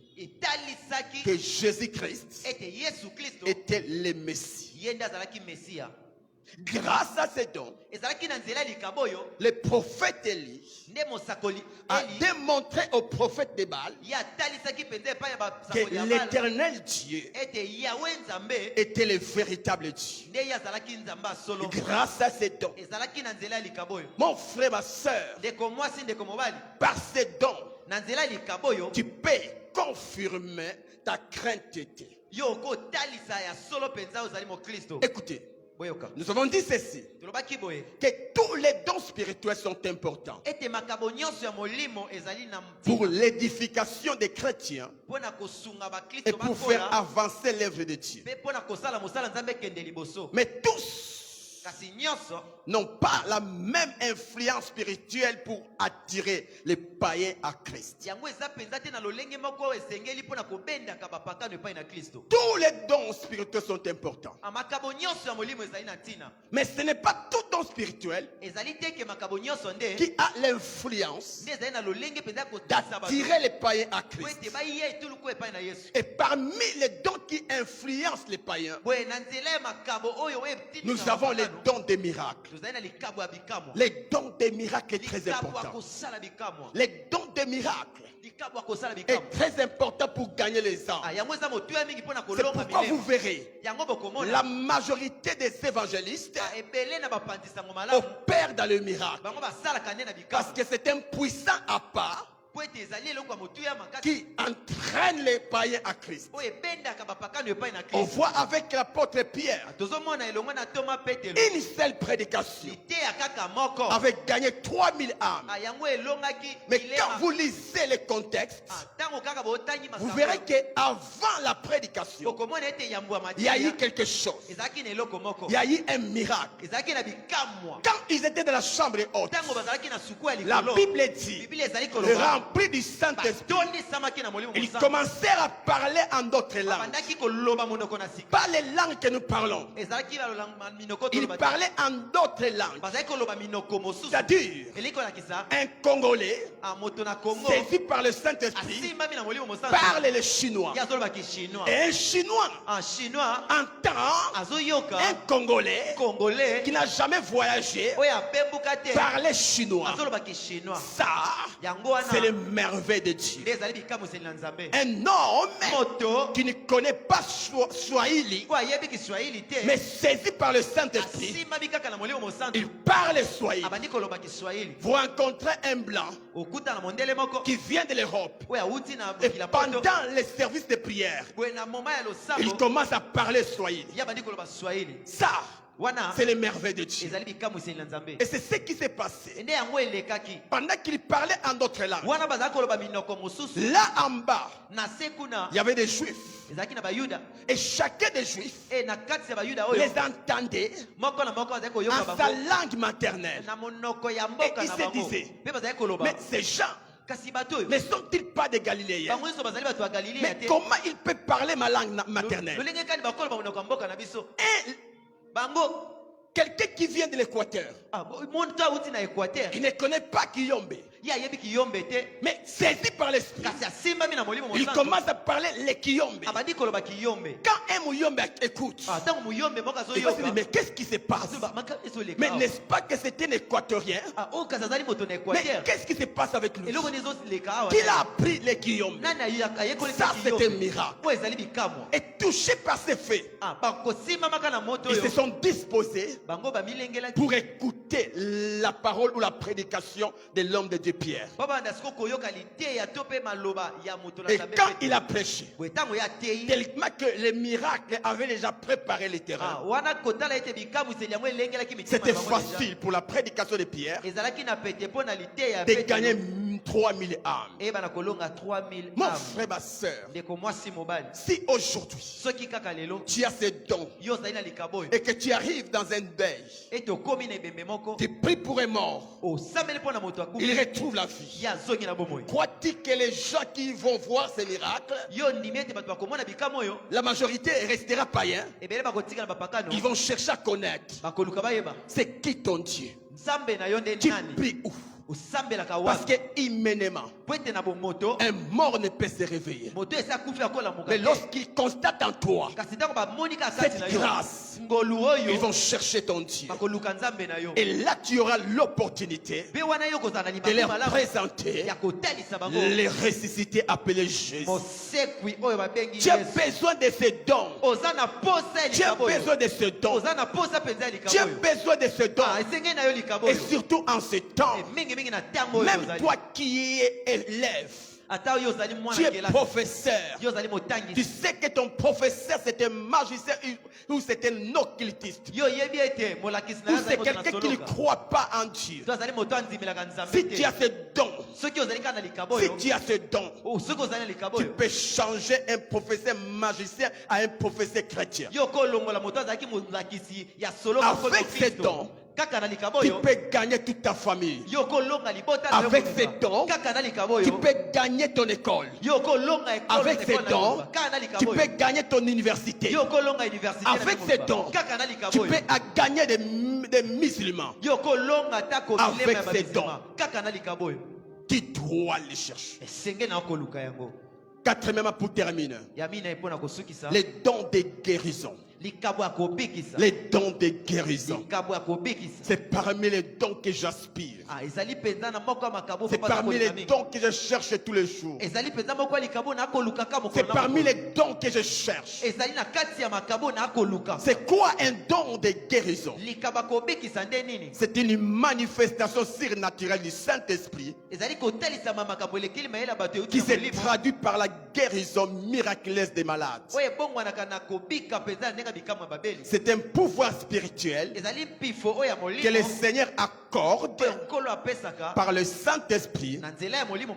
que Jésus-Christ était le Messie. Grâce à ce don, le prophète Élie a démontré au prophète de Baal que l'éternel Dieu était le véritable Dieu. Grâce à ce don, mon frère, ma soeur, par ce don, tu peux confirmer ta crainteté. Écoutez, nous avons dit ceci, que tous les dons spirituels sont importants pour l'édification des chrétiens et pour faire avancer l'œuvre de Dieu. Mais tous n'ont pas la même influence spirituelle pour attirer les païens à Christ. Tous les dons spirituels sont importants. Mais ce n'est pas tout don spirituel qui a l'influence d'attirer les païens à Christ. Et parmi les dons qui influencent les païens, nous avons les dons des miracles. Les dons des miracles est très important. Les dons des miracles est très important pour gagner les âmes. C'est pourquoi vous verrez la majorité des évangélistes opèrent dans le miracle. Parce que c'est un puissant à part qui entraîne les païens à Christ. On voit avec l'apôtre Pierre, une seule prédication avait gagné 3000 âmes. Mais quand vous lisez le contexte, vous verrez qu'avant la prédication, il y a eu quelque chose. Il y a eu un miracle. Quand ils étaient dans la chambre haute, la Bible dit, le remplis du Saint-Esprit, batondisamaki na molimo ils mosantu commencèrent à parler en d'autres langues. babandaki koloba monoko na sika Pas les langues que nous parlons. ezalaki balolanga minoko Ils toloba te. parlaient en d'autres langues. bazalaki koloba minoko mosusu C'est-à-dire, eliki kolakisa un Congolais, moto na Congo saisi par le Saint-Esprit, asimbami na molimo mosantu parle le chinois. ye azolobaki chinois Et un Chinois en chinois entend azoyoka un Congolais congolais qui n'a jamais voyagé oyo apembuka te parler chinois. azolobaki chinois Ça, yango wana c'est les merveilles de Dieu. nde ezali bikamwiseli na nzambe Un homme moto qui ne connaît pas Swahili, po ayebi kiswahili te mais saisi par le Saint-Esprit, asimbami kaka na molimo mosantu il parle Swahili. abandi koloba kiswahili Vous rencontrez un blanc okuta na mondele moko qui vient de l'Europe oyo awuti na et mokili ya poto pendant les services de prière, boye na moma ya il losambo commence à parler Swahili. ye abandi koloba swahili Ça, wana c'est les merveilles de Dieu. ezali bikamwiseli na nzambe Et c'est ce qui s'est passé. nde yango elekaki Pendant qu'il parlait en d'autres langues, wana bazalaki koloba minoko mosusu là en bas, na se kuna il y avait des juifs. ezalaki na bayuda Et chacun des juifs e na kati ya bayuda oyo les entendait moko na moko bazalaki en koyoka sa bango langue maternelle. na monoko ya Et mboka il na se bango disait, mpe bazalaki koloba mais ces gens kasi bato oyo ne sont-ils pas des Galiléens? bango nyonso bazali bato ya galilea Mais te comment ils peuvent parler ma langue maternelle? lolenge kani bakoloba monoko ya mboka na biso Et bango quelqu'un qui vient de l'Équateur, moto awuti na équateur qui ne connaît pas Kiyombe, ye ayebi kiyombe te mais saisi par l'Esprit, kasi asimbami na molimo il mosantu commence à parler les Kiyombe. abandi koloba kiyombe Quand un Muyombe écoute, ntango muyombe moko il va se dire, azoyoka mais qu'est-ce qui se passe? makambo ezoleka Mais awa. n'est-ce pas que c'était un Équatorien? oyo kasi azali moto na Mais équateur qu'est-ce qui se passe avec lui? eloko nini ezoleka awa Qu'il a appris les Kiyombe. nani ayekolisa Ça, c'est un miracle. oyo ezali bikamwa Et touché par ces faits, bakosimbamaka na moto ils se oyo sont disposés bango bamilengelaki pour écouter la parole ou la prédication de l'homme de Dieu Pierre. babanda siko koyoka liteya to mpe maloba ya moto na Et nzambe quand Petro. il a prêché, boye ntango ya teyi tellement que les miracles avaient déjà préparé le terrain, wana kotala ete bikamwiseli yango elengelaki mitima c'était na bango deja. facile pour la prédication de Pierre ezalaki na pete mpo na liteya de gagner 3000 âmes. eyeba na kolonga 3000 Mon âmes. frère, ma soeur, ndeko mwasi mobali si aujourd'hui soki kaka lelo tu as ces dons yo ozali na likabo oyo et que tu arrives dans un deuil, ete okomi na ebembe moko tu pries pour un mort, osambeli mpo na moto il akufi retrouve la vie. ye azongi na bomoi Crois-tu que les gens qui vont voir ces miracles, yo ndimi ete bato bakomona bikamwa oyo la majorité restera païen? ebele bakotika na bapakano Ils vont chercher à connaître bakoluka bayeba c'est qui ton Dieu. nzambe na yo nde Tu nani pries où? osambelaka Parce wapi que immédiatement, po ete na bomoto un mort ne peut se réveiller. moto esi akufi akolamuka Mais te lorsqu'il constate en toi kasi ntango bamoni kaka kati cette na yo grâce, ngolu ils oyo vont chercher ton Dieu. bakoluka nzambe na yo Et là, tu auras l'opportunité mpe wana yo kozala na de libaku leur malamu présenter ya kotalisa bango les ressuscités appelés Jésus. mosekwi oyo babengi Tu as yesu besoin de ces dons. oza na posa ya Tu as likabo oyo besoin de ces dons. oza na posa mpenza ya Tu as likabo oyo besoin de ces dons. esengeli na yo likabo Et oyo surtout en ce temps, mingimingi na ntango oyo même ozali toi qui es élève, ata oyo ozali tu mwana es kelasi professeur. yo ozali Tu motangisi sais que ton professeur c'est un magicien ou c'est un occultiste. yo oyebi ete molakisi na Ou yo c'est azali moto na quelqu'un qui ne soloka croit pas en Dieu. to azali moto andimelaka nzambe Si tu te as ce don, soki ozali kaka na likabo si oyo tu as ce don, soki ozali na likabo tu oyo peux changer un professeur magicien à un professeur chrétien. yo kolongola moto azalaki molakisi ya soloka Avec komi ces Kristo. dons, kaka na likabo tu oyo peux gagner toute ta famille. yo kolonga libota na yo Avec mobimba. ces dons, kaka na likabo Tu oyo peux gagner ton école. yo kolonga Avec ces dons, kaka na tu likabo peux oyo gagner ton université. yo kolonga université na Avec yo ces mobimba. dons, kaka na Tu likabo peux oyo gagner des musulmans. yo kolonga ta Avec kobilema ya ces bamisima dons. kaka na likabo oyo Tu dois les chercher. esenge na yo koluka yango Quatrièmement, pour terminer, ya mina mpona kosukisa les dons de guérison. likabo ya kobikisa Les dons de guérison. likabo ya kobikisa C'est parmi les dons que j'aspire. ezali mpenza na moko ya makabo C'est mpo baza parmi kolinga les mingi. dons que je cherche tous les jours. ezali mpenza moko ya likabo na kolukaka C'est mokolo na parmi les mokolo. dons que je cherche. ezali na kati ya makabo na koluka C'est quoi un don de guérison? likaba kobikisa nde nini C'est une manifestation surnaturelle du Saint-Esprit ezali kotalisama makambo elekeli mayele ya bato euti qui na se molimo traduit par la guérison miraculeuse des malades. oyo ebongwanaka na kobika mpenza ndenge C'est un pouvoir spirituel que le Seigneur accorde par le Saint-Esprit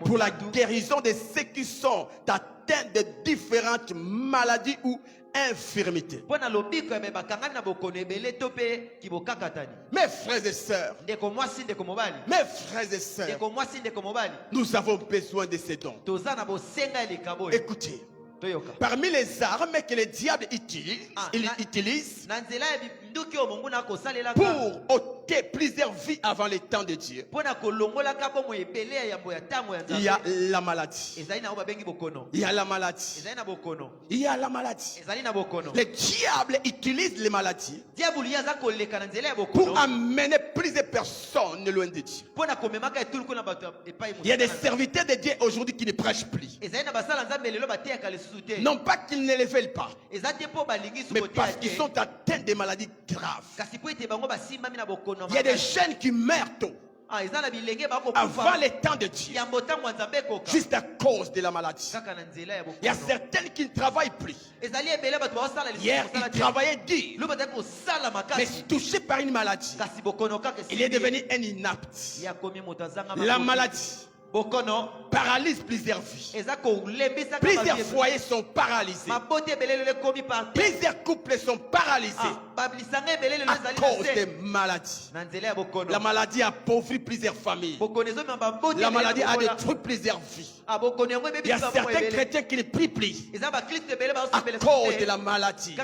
pour la guérison de ceux qui sont atteints de différentes maladies ou infirmités. Mes frères et sœurs, nous avons besoin de ces dons. Écoutez, parmi les armes que le diable utilise pour ôter plusieurs vies avant le temps de Dieu, il y a la maladie. Il y a la maladie. Il y a la maladie. Le diable utilise les maladies pour amener plusieurs personnes loin de Dieu. Il y a des serviteurs de Dieu aujourd'hui qui ne prêchent plus. Non pas qu'ils ne les veulent pas, mais parce qu'ils sont atteints de maladies graves. Il y a des jeunes qui meurent tôt, avant le temps de Dieu, juste à cause de la maladie. Il y a certains qui ne travaillent plus. Hier, ils travaillaient dur, mais touché par une maladie, il est devenu un inapte. La maladie paralyse plusieurs vies. Plusieurs foyers sont paralysés. Plusieurs couples sont paralysés à cause des maladies. La maladie appauvrit plusieurs familles. La maladie a détruit plusieurs vies. Il y a certains chrétiens qui ne prient plus à cause de la maladie.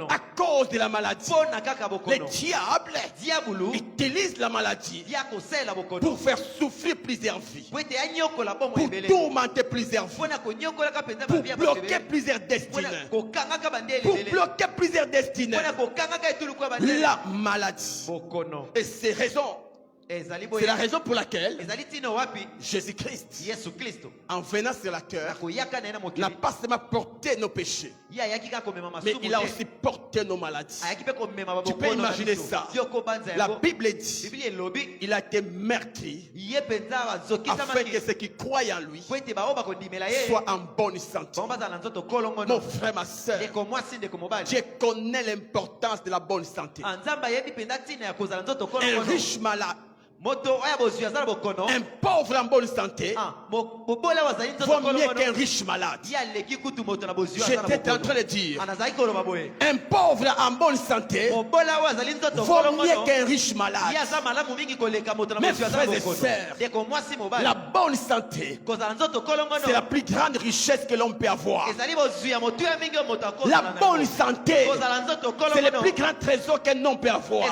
À cause de la maladie. Le diable utilise la maladie pour faire souffrir plusieurs vies, pour tourmenter plusieurs vies, pour bloquer plusieurs destinées, pour bloquer plusieurs destinées. La maladie. Et c'est la raison pour laquelle Jésus-Christ, en venant sur la terre, n'a pas seulement porté nos péchés, mais il a aussi porté nos maladies. Tu peux imaginer ça. La Bible dit il a été meurtri afin que ceux qui croient en lui soient en bonne santé. Mon frère, ma soeur, Dieu connaît l'importance de la bonne santé. Un riche malade, un pauvre en bonne santé vaut mieux qu'un riche malade. J'étais en train de dire, un pauvre en bonne santé vaut mieux qu'un riche malade. Mes frères et sœurs, la bonne santé, c'est la plus grande richesse que l'on peut avoir. La bonne santé, c'est le plus grand trésor qu'un homme peut avoir.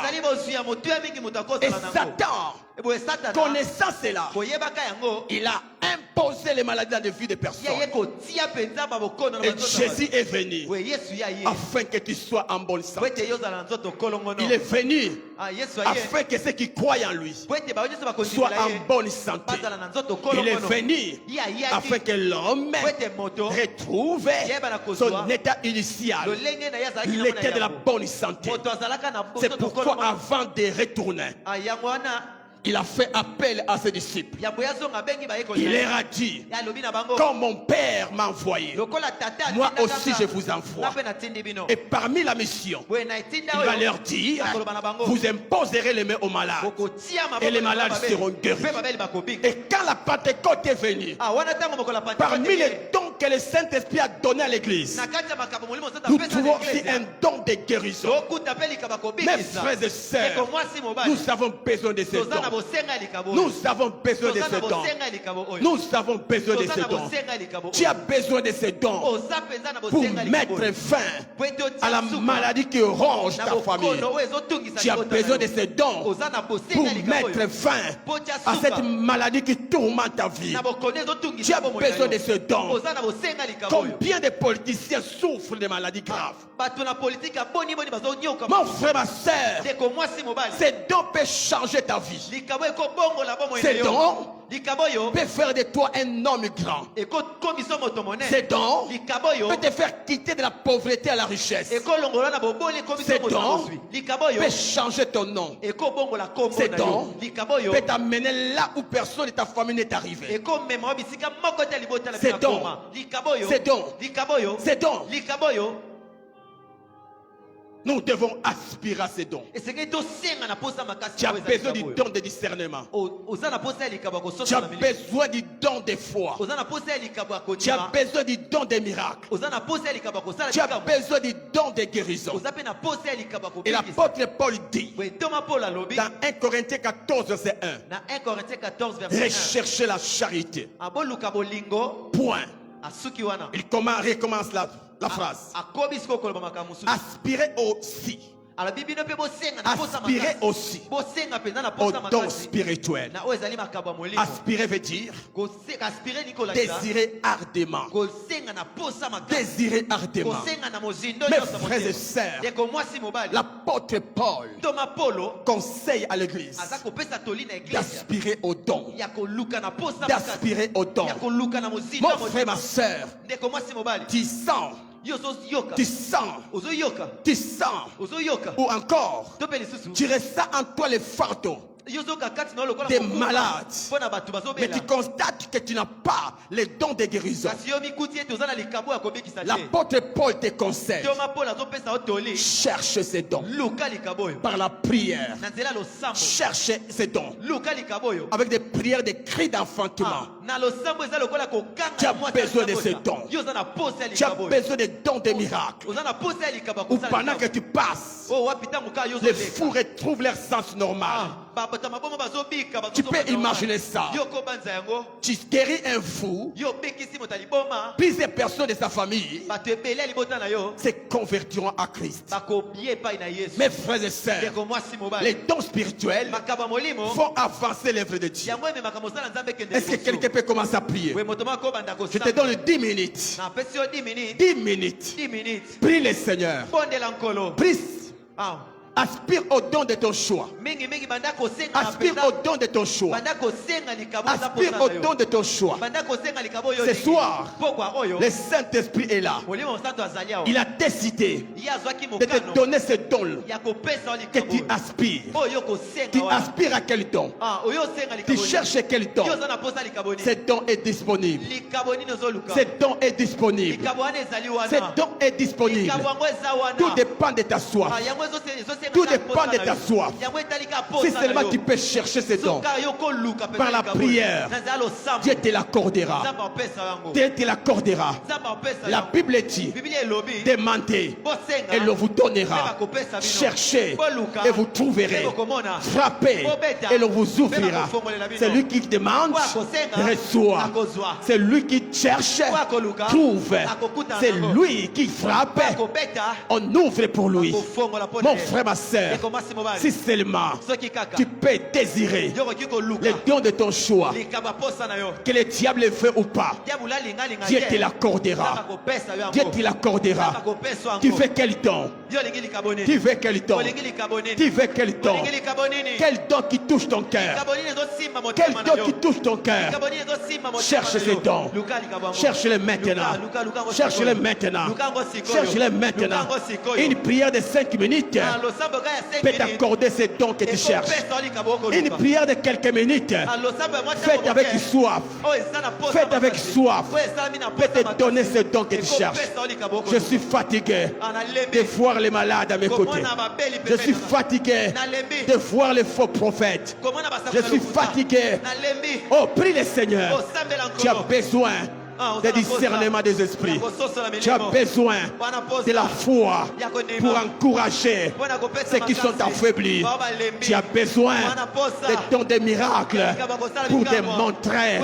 Et Satan, connaissant cela, il a imposé les maladies dans la vie des personnes. Et Jésus est venu afin que tu sois en bonne santé. Il est venu afin que ceux qui croient en lui soient en bonne santé. Il est venu afin que l'homme retrouve son état initial, l'état de la bonne santé. C'est pourquoi avant de retourner, il a fait appel à ses disciples. Il leur a dit, comme mon père m'a envoyé, moi aussi je vous envoie. Et parmi la mission, il va leur dire, vous imposerez les mains aux malades et les malades seront guéris. Et quand la Pentecôte est venue, parmi les dons que le Saint-Esprit a donné à l'église, nous trouvons aussi un don de guérison. Mes frères et sœurs, nous avons besoin de ces dons. Nous avons besoin de ces dons. Nous avons besoin de ces dons. Tu as besoin de ces dons pour mettre fin à la maladie qui ronge ta famille. Tu as besoin de ces dons pour mettre fin à cette maladie qui tourmente ta vie. Tu as besoin de ces dons. Combien de politiciens souffrent de maladies graves? Mon frère, ma soeur, ces dons peuvent changer ta vie. Ces dons peut faire de toi un homme grand. Ces dons peut te faire quitter de la pauvreté à la richesse. Ces dons peut changer ton nom. Ces dons peut t'amener là où personne de ta famille n'est arrivé. Ces dons, ces dons, ces dons Nous devons aspirer à ces dons. Tu as besoin du don de discernement. Tu as besoin du don de foi. Tu as besoin du don des miracles. Tu as besoin du don de guérison. Et l'apôtre Paul dit dans 1 Corinthiens 14, verset 1, recherchez la charité. Point. Il recommence la phrase. Aspirez aussi. Aspirez aussi au don spirituel. Aspirer veut dire désirer ardemment. Désirer ardemment. Mes frères et sœurs, l'apôtre Paul conseille à l'église d'aspirer au don. D'aspirer au don. Mon frère, ma sœur, tu sens. Tu sens, ou encore, tu ressens en toi les fardeaux des malades, mais tu constates que tu n'as pas les dons de guérison. L'apôtre Paul te conseille, cherche ces dons par la prière. Cherche ces dons avec des prières, des cris d'enfantement. Tu as besoin de ces dons. Tu as besoin des dons des miracles. Ou pendant que tu passes, les fous retrouvent leur sens normal. Tu peux imaginer ça. Tu guéris un fou. Plusieurs personnes de sa famille se convertiront à Christ. Mes frères et sœurs, les dons spirituels font avancer l'œuvre de Dieu. Est-ce que quelqu'un peut commencer à prier? Je te donne 10 minutes. 10 minutes. Prie le Seigneur. Prie. Aspire au don de ton choix. Aspire au don de ton choix. Aspire au don de ton choix. Ce soir, le Saint-Esprit est là. Il a décidé de te donner ce don que tu aspires. Tu aspires à quel don? Tu cherches quel don? Ce don est disponible. Ce don est disponible. Ce don est disponible. Tout dépend de ta soif. Tout dépend de ta soif. Si seulement tu peux chercher ces dons par la prière, Dieu te l'accordera. Dieu te l'accordera. La Bible dit, demandez et l'on vous donnera. Cherchez et vous trouverez. Frappez et l'on vous ouvrira. Celui qui demande reçoit. Celui qui cherche trouve. C'est lui qui frappe. On ouvre pour lui. Mon frère, ma sœur, si seulement tu peux désirer les dons de ton choix, que le diable le fait ou pas, Dieu te l'accordera. Dieu te l'accordera. Tu fais quel don? Tu veux quel don? Tu veux quel don? Quel don qui touche ton cœur? Quel don qui touche ton cœur? Cherche ces dons. Cherche-les maintenant. Cherche-les maintenant. Cherche-les maintenant. Une prière de 5 minutes peut t'accorder ces dons que tu cherches. Une prière de quelques minutes faite avec soif. Faite avec soif peut te donner ces dons que tu cherches. Je suis fatigué de voir les malades à mes côtés. Je suis fatigué de voir les faux prophètes. Je suis fatigué. Oh, prie le Seigneur. Tu as besoin de discernement des esprits. Tu as besoin de la foi pour encourager ceux qui sont affaiblis. Tu as besoin des dons des miracles pour démontrer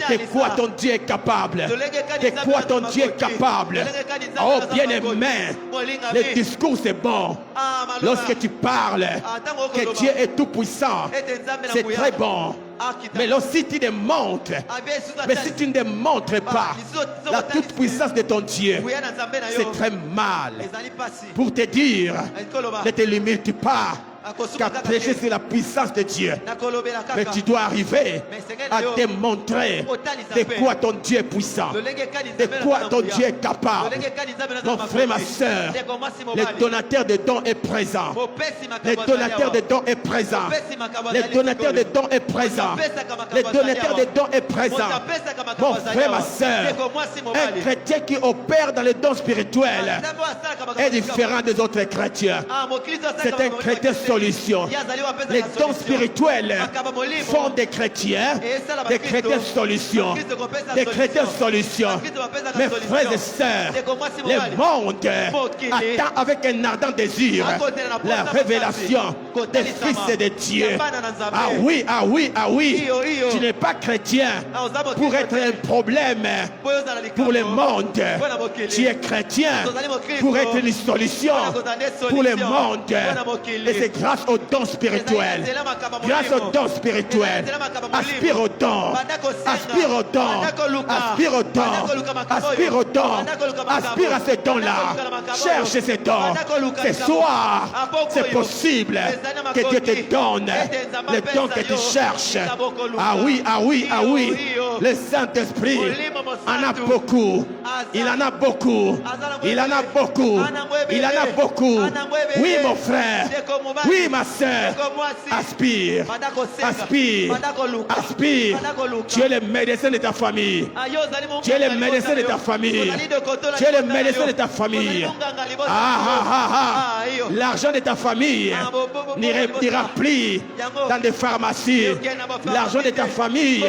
de quoi ton Dieu est capable. De quoi ton Dieu est capable. Oh bien-aimé, le discours c'est bon. Lorsque tu parles que Dieu est tout puissant, c'est très bon. Mais si tu démontres, mais si tu ne démontres pas la toute puissance de ton Dieu, c'est très mal. Pour te dire, ne te limite pas qu'à prêcher sur la puissance de Dieu. Mais tu dois arriver à démontrer de quoi ton Dieu est puissant, de quoi ton Dieu est capable. Mon frère, ma soeur, le donateur de dons est présent. Le donateur de dons est présent. Le donateur de dons est présent. Le donateur de dons est présent. Mon frère, ma soeur, un chrétien qui opère dans les dons spirituels est différent des autres chrétiens. C'est un chrétien solution. Les dons spirituels font des chrétiens solutions. Des chrétiens solutions. Mes frères et sœurs, le monde attend avec un ardent désir la révélation des fils de Dieu. Ah oui, ah oui, ah oui. Tu n'es pas chrétien pour être un problème pour le monde. Tu es chrétien pour être une solution pour le monde. Et c'est grâce aux dons spirituels. Grâce aux dons spirituels. Aspire aux dons. Aspire aux dons. Aspire aux dons. Aspire aux dons. Aspire à ces dons-là. Cherche ces dons. Ce soir, c'est possible que Dieu te donne les dons que tu cherches. Ah oui, ah oui, ah oui. Le Saint-Esprit en a beaucoup. Il en a beaucoup. Il en a beaucoup. Il en a beaucoup. Oui, mon frère. Oui, ma soeur. Aspire. Aspire. Aspire. Tu es le médecin de ta famille. Tu es le médecin de ta famille. Tu es le médecin de ta famille. Ah, ah, ah, ah. L'argent de ta famille n'ira plus dans des pharmacies. L'argent de ta famille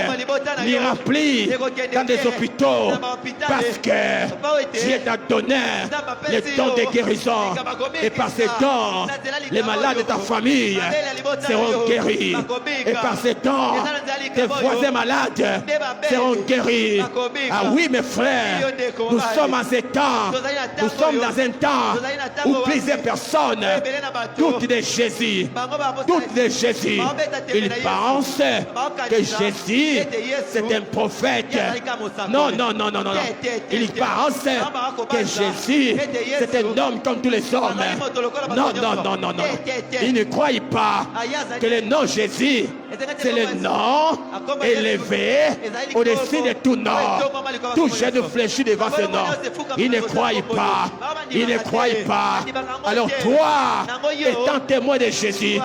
n'ira plus dans des hôpitaux. Parce que Dieu t'a donné les dons de guérison. Et par ces dons, les malades de ta famille seront guéris. Et par ces dons, tes voisins malades seront guéris. Ah oui, mes frères, nous sommes en ce temps. Nous sommes dans un temps où plusieurs personnes toutes de Jésus. Toutes de Jésus. Ils pensent que Jésus, c'est un prophète. Non, non, non, non, non. Ils pensent que Jésus, c'est un homme comme tous les hommes. Non, non, non, non, non. Ils ne croient pas que le nom Jésus, c'est le nom élevé au-dessus de tout nom. Tout genou fléchit devant ce nom. Ils ne croient pas. Ils ne croient pas. Alors toi, étant témoin de Jésus,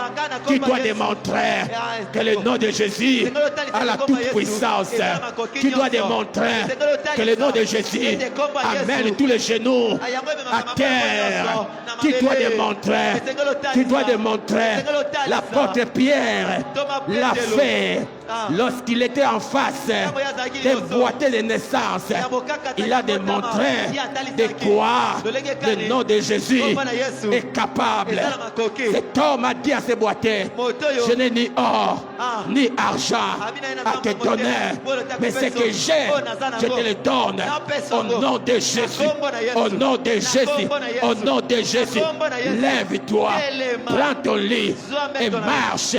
tu dois démontrer que le nom de Jésus a la toute puissance. Tu dois démontrer que le nom de Jésus amène tous les genoux à terre. Tu dois démontrer l'apôtre Pierre l'a fait lorsqu'il était en face des boîtiers de naissance. Il a démontré de quoi le nom de Jésus est capable. Cet homme a dit à ses boîtiers, je n'ai ni or ni argent à te donner, mais ce que j'ai, je te le donne au nom de Jésus. Au nom de Jésus. Au nom de Jésus. Lève-toi, prends ton lit et marche.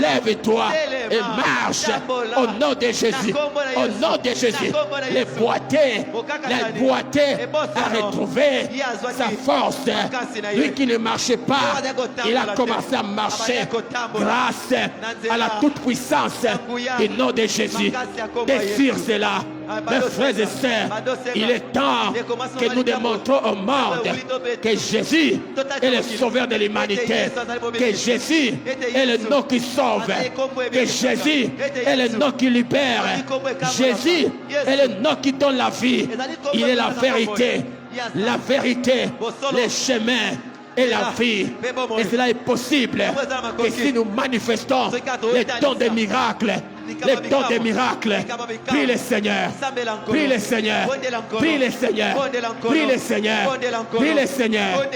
Lève-toi et marche au nom de Jésus. Au nom de Jésus. Le boîtier a retrouvé sa force. Lui qui ne marchait pas, il a commencé à marcher grâce à la toute puissance du nom de Jésus. Désire cela. Mes frères et sœurs, il est temps que nous démontrons au monde que Jésus est le sauveur de l'humanité, que Jésus est le nom qui sauve, que Jésus est le nom qui libère, Jésus est le nom qui donne la vie. Il est la vérité, le chemin et la vie. Et cela est possible que si nous manifestons les dons des miracles. Les dons des miracles. Prie le Seigneur. Prie le Seigneur. Prie le Seigneur. Prie le Seigneur. Prie le Seigneur.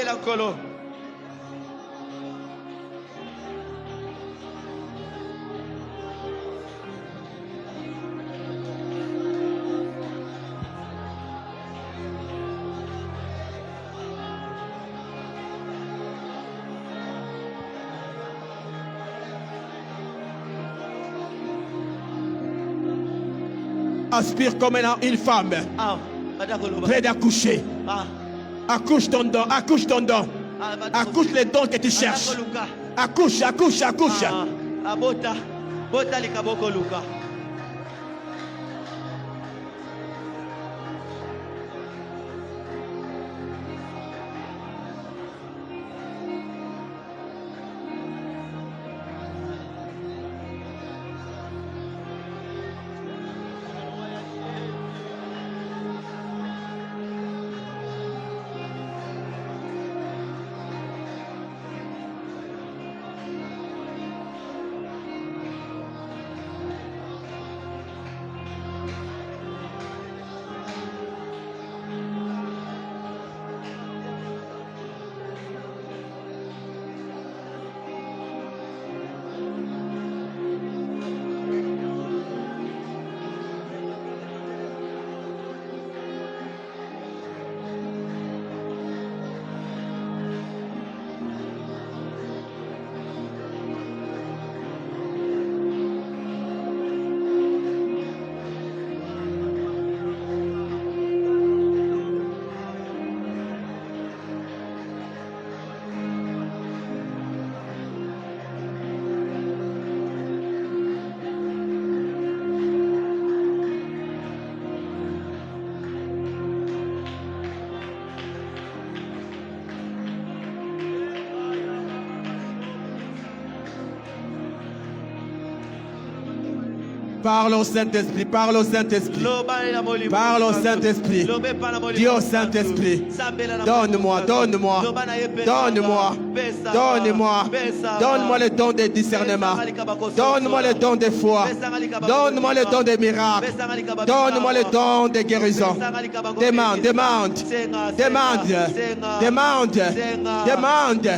Aspire comme une femme près d'accoucher. Accouche ton don, accouche ton don. Accouche les dons que tu cherches. Accouche, accouche, accouche. Abota. Bota likaboko luka. Parle au Saint-Esprit, parle au Saint-Esprit. Parle au Saint-Esprit. Dis au Saint-Esprit, donne-moi, donne-moi, donne-moi, donne-moi, donne-moi le don de discernement, donne-moi le don de foi, donne-moi le don des miracles, donne-moi le don de guérison. Demande, demande, demande, demande, demande.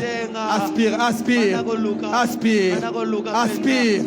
Aspire, aspire, aspire, aspire.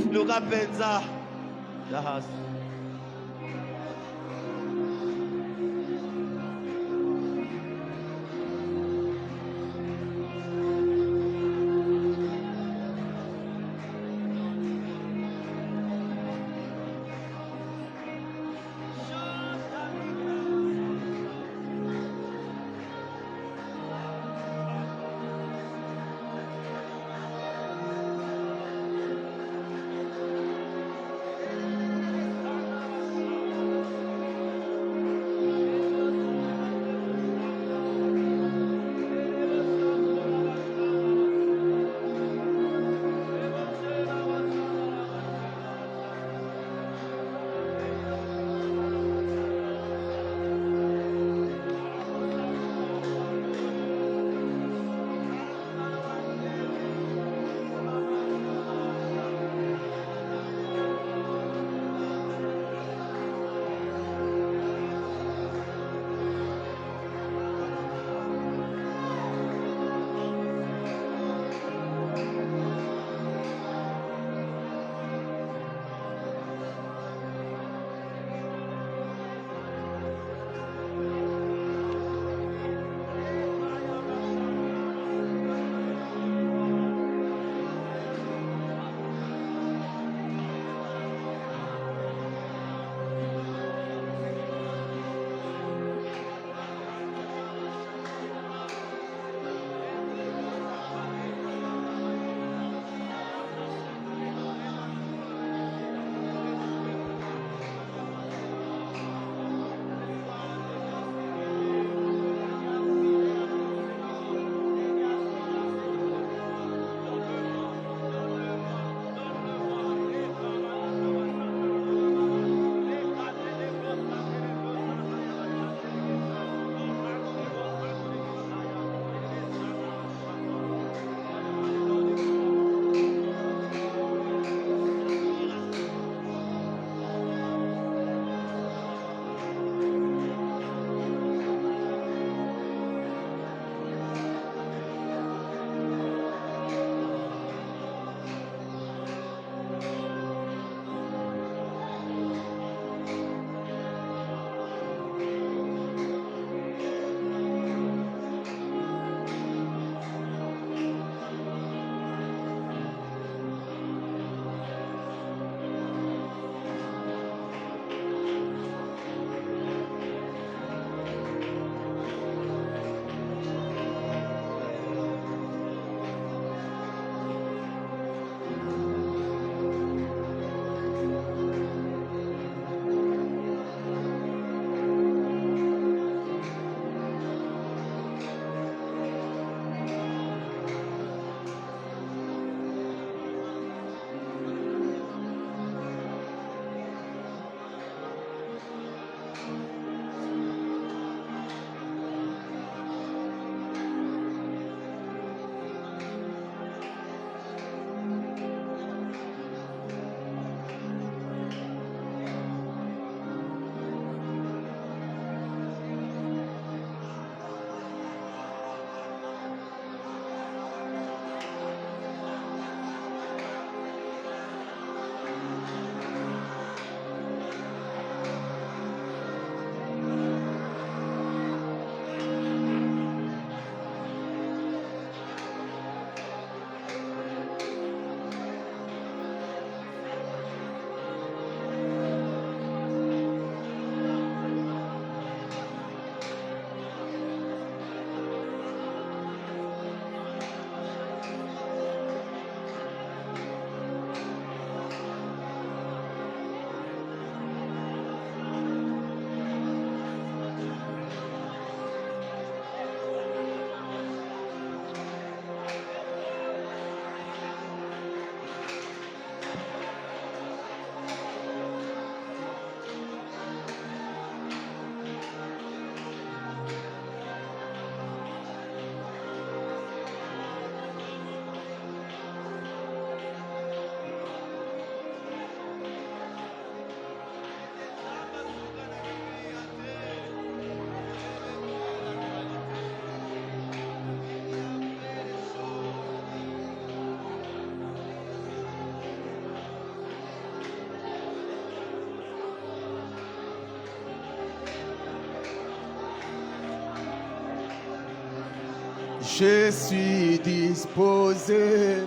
Je suis disposé,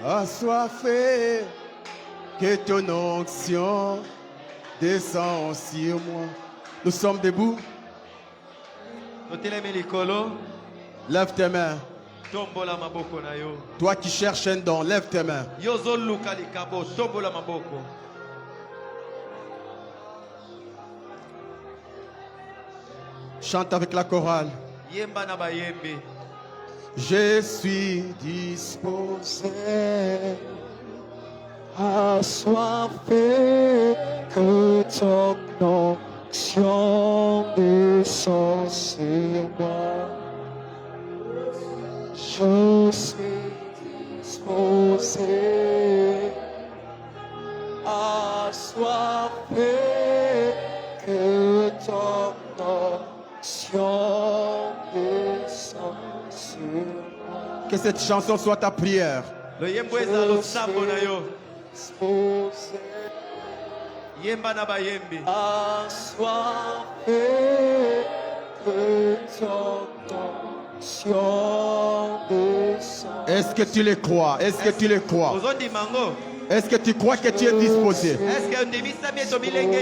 assoiffé, que ton onction descend sur moi. Nous sommes debout. Lève tes mains. Toi qui cherches un don, lève tes mains. Chante avec la chorale. Je suis disposé, assoiffé, que ton onction descend sur moi. Je suis disposé, assoiffé, que ton onction descend sur moi. Que cette chanson soit ta prière. Assoiffé, que ton onction descend. Est-ce que tu le crois? Est-ce que tu le crois? Est-ce que tu crois que tu es disposé?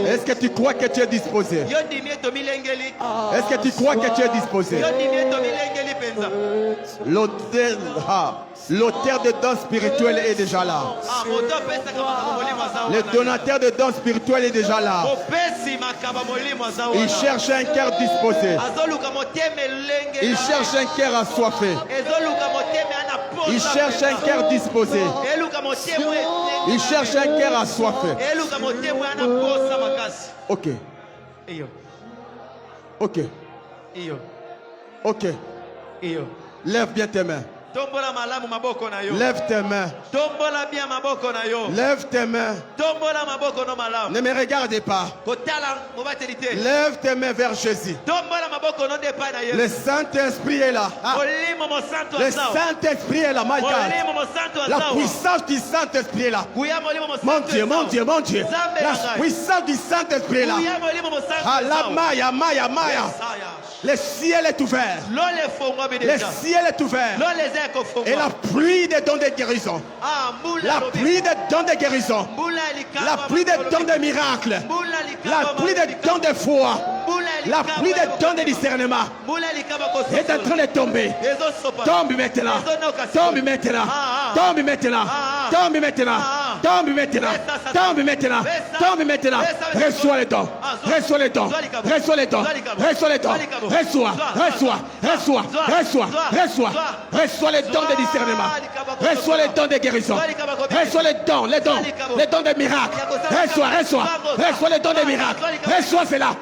Est-ce que tu crois que tu es disposé? Est-ce que tu crois que tu es disposé? L'auteur de dons spirituels est déjà là. Le donateur de dons spirituels est déjà là. Il cherche un cœur disposé. Il cherche un cœur assoiffé. Il cherche un cœur disposé. Il cherche un cœur assoiffé. Ok. Ok. Ok. Lève bien tes mains. Lève tes mains. Lève tes mains. Ne me regardez pas. Lève tes mains vers Jésus. Le Saint-Esprit est là. Ah. Le Saint-Esprit est là, my God. La puissance du Saint-Esprit est là. Mon Dieu, mon Dieu, mon Dieu. La puissance du Saint-Esprit est là. Ah, la Maya, Maya, Maya. Le ciel est ouvert. Le ciel est ouvert. Et la pluie des dons de guérison. La pluie des dons de guérison. La pluie des dons de miracles. La pluie des dons de foi. La pluie des dons de discernement est en train de tomber. Tombe maintenant. Tombe maintenant. Tombe maintenant. Tombe maintenant. Tombe maintenant. Tombe maintenant. Tombe maintenant. Reçois les dons. Reçois les dons. Reçois les dons. Reçois les dons. Reçois. Reçois. Reçois. Reçois. Reçois. Reçois les dons de discernement. Reçois les dons de guérison. Reçois les dons. Les dons. Les dons de miracles. Reçois. Reçois. Reçois les dons de miracles. Reçois cela.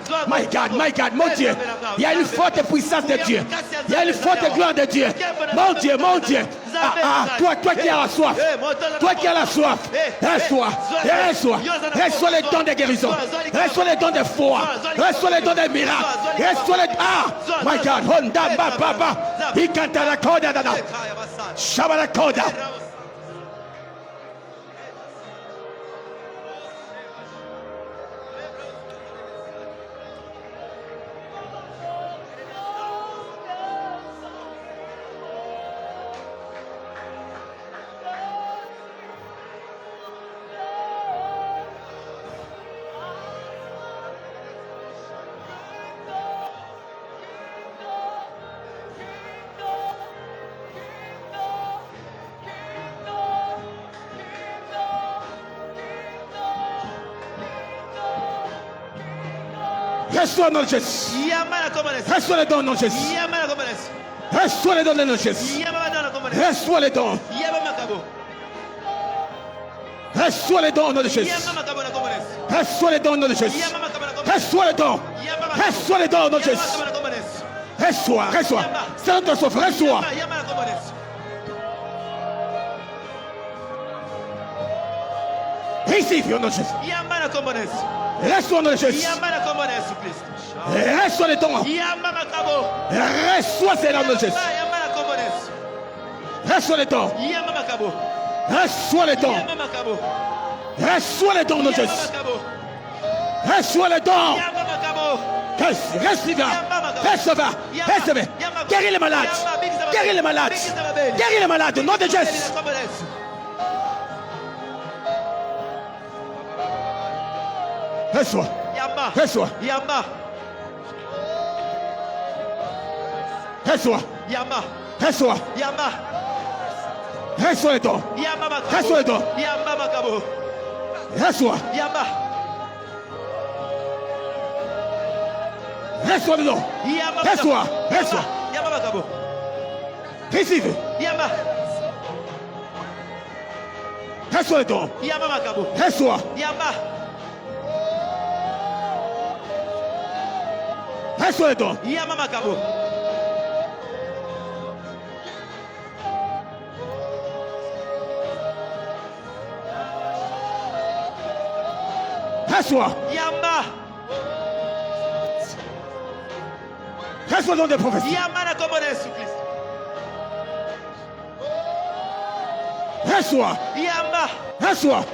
My God, mon Dieu. Il y a une forte puissance de Dieu. Il y a une forte gloire de Dieu. Mon Dieu, mon Dieu. Toi qui as la soif. Toi qui as la soif. Reçois. Reçois. Reçois les dons de guérison. Reçois les dons de foi. Reçois les dons de miracles. Reçois les... My God. Honda, Baba. Ikantara Koda, Dada. Shabara Koda. Reçois le nom de Jésus. Reçois les dons de Jésus. Reçois les dons de Jésus. Reçois les dons. Reçois les dons de Jésus. Reçois les dons de Jésus. Reçois les dons. Reçois les dons de Jésus. Reçois, reçois. Saint-Esprit, reçois. Receive your nom de Jésus. Reçois le nom de Jésus. Reçois les dons. Reçois ces noms de Jésus. Reçois les dons. Reçois les dons. Reçois les dons de Jésus. Reçois les dons. Recevez. Recevez. Recevez. Guéris les malades. Guéris les malades. Guéris les malades. Au nom de Jésus. Reçois. Reçois. Reçois. Reçois. Reçois les dons. Reçois les dons. Reçois. Reçois le dons. Reçois. Reçois. Receive. Reçois le dons. Reçois. Reçois le dons. Reçois. Reçois le don des prophéties. Reçois. Reçois.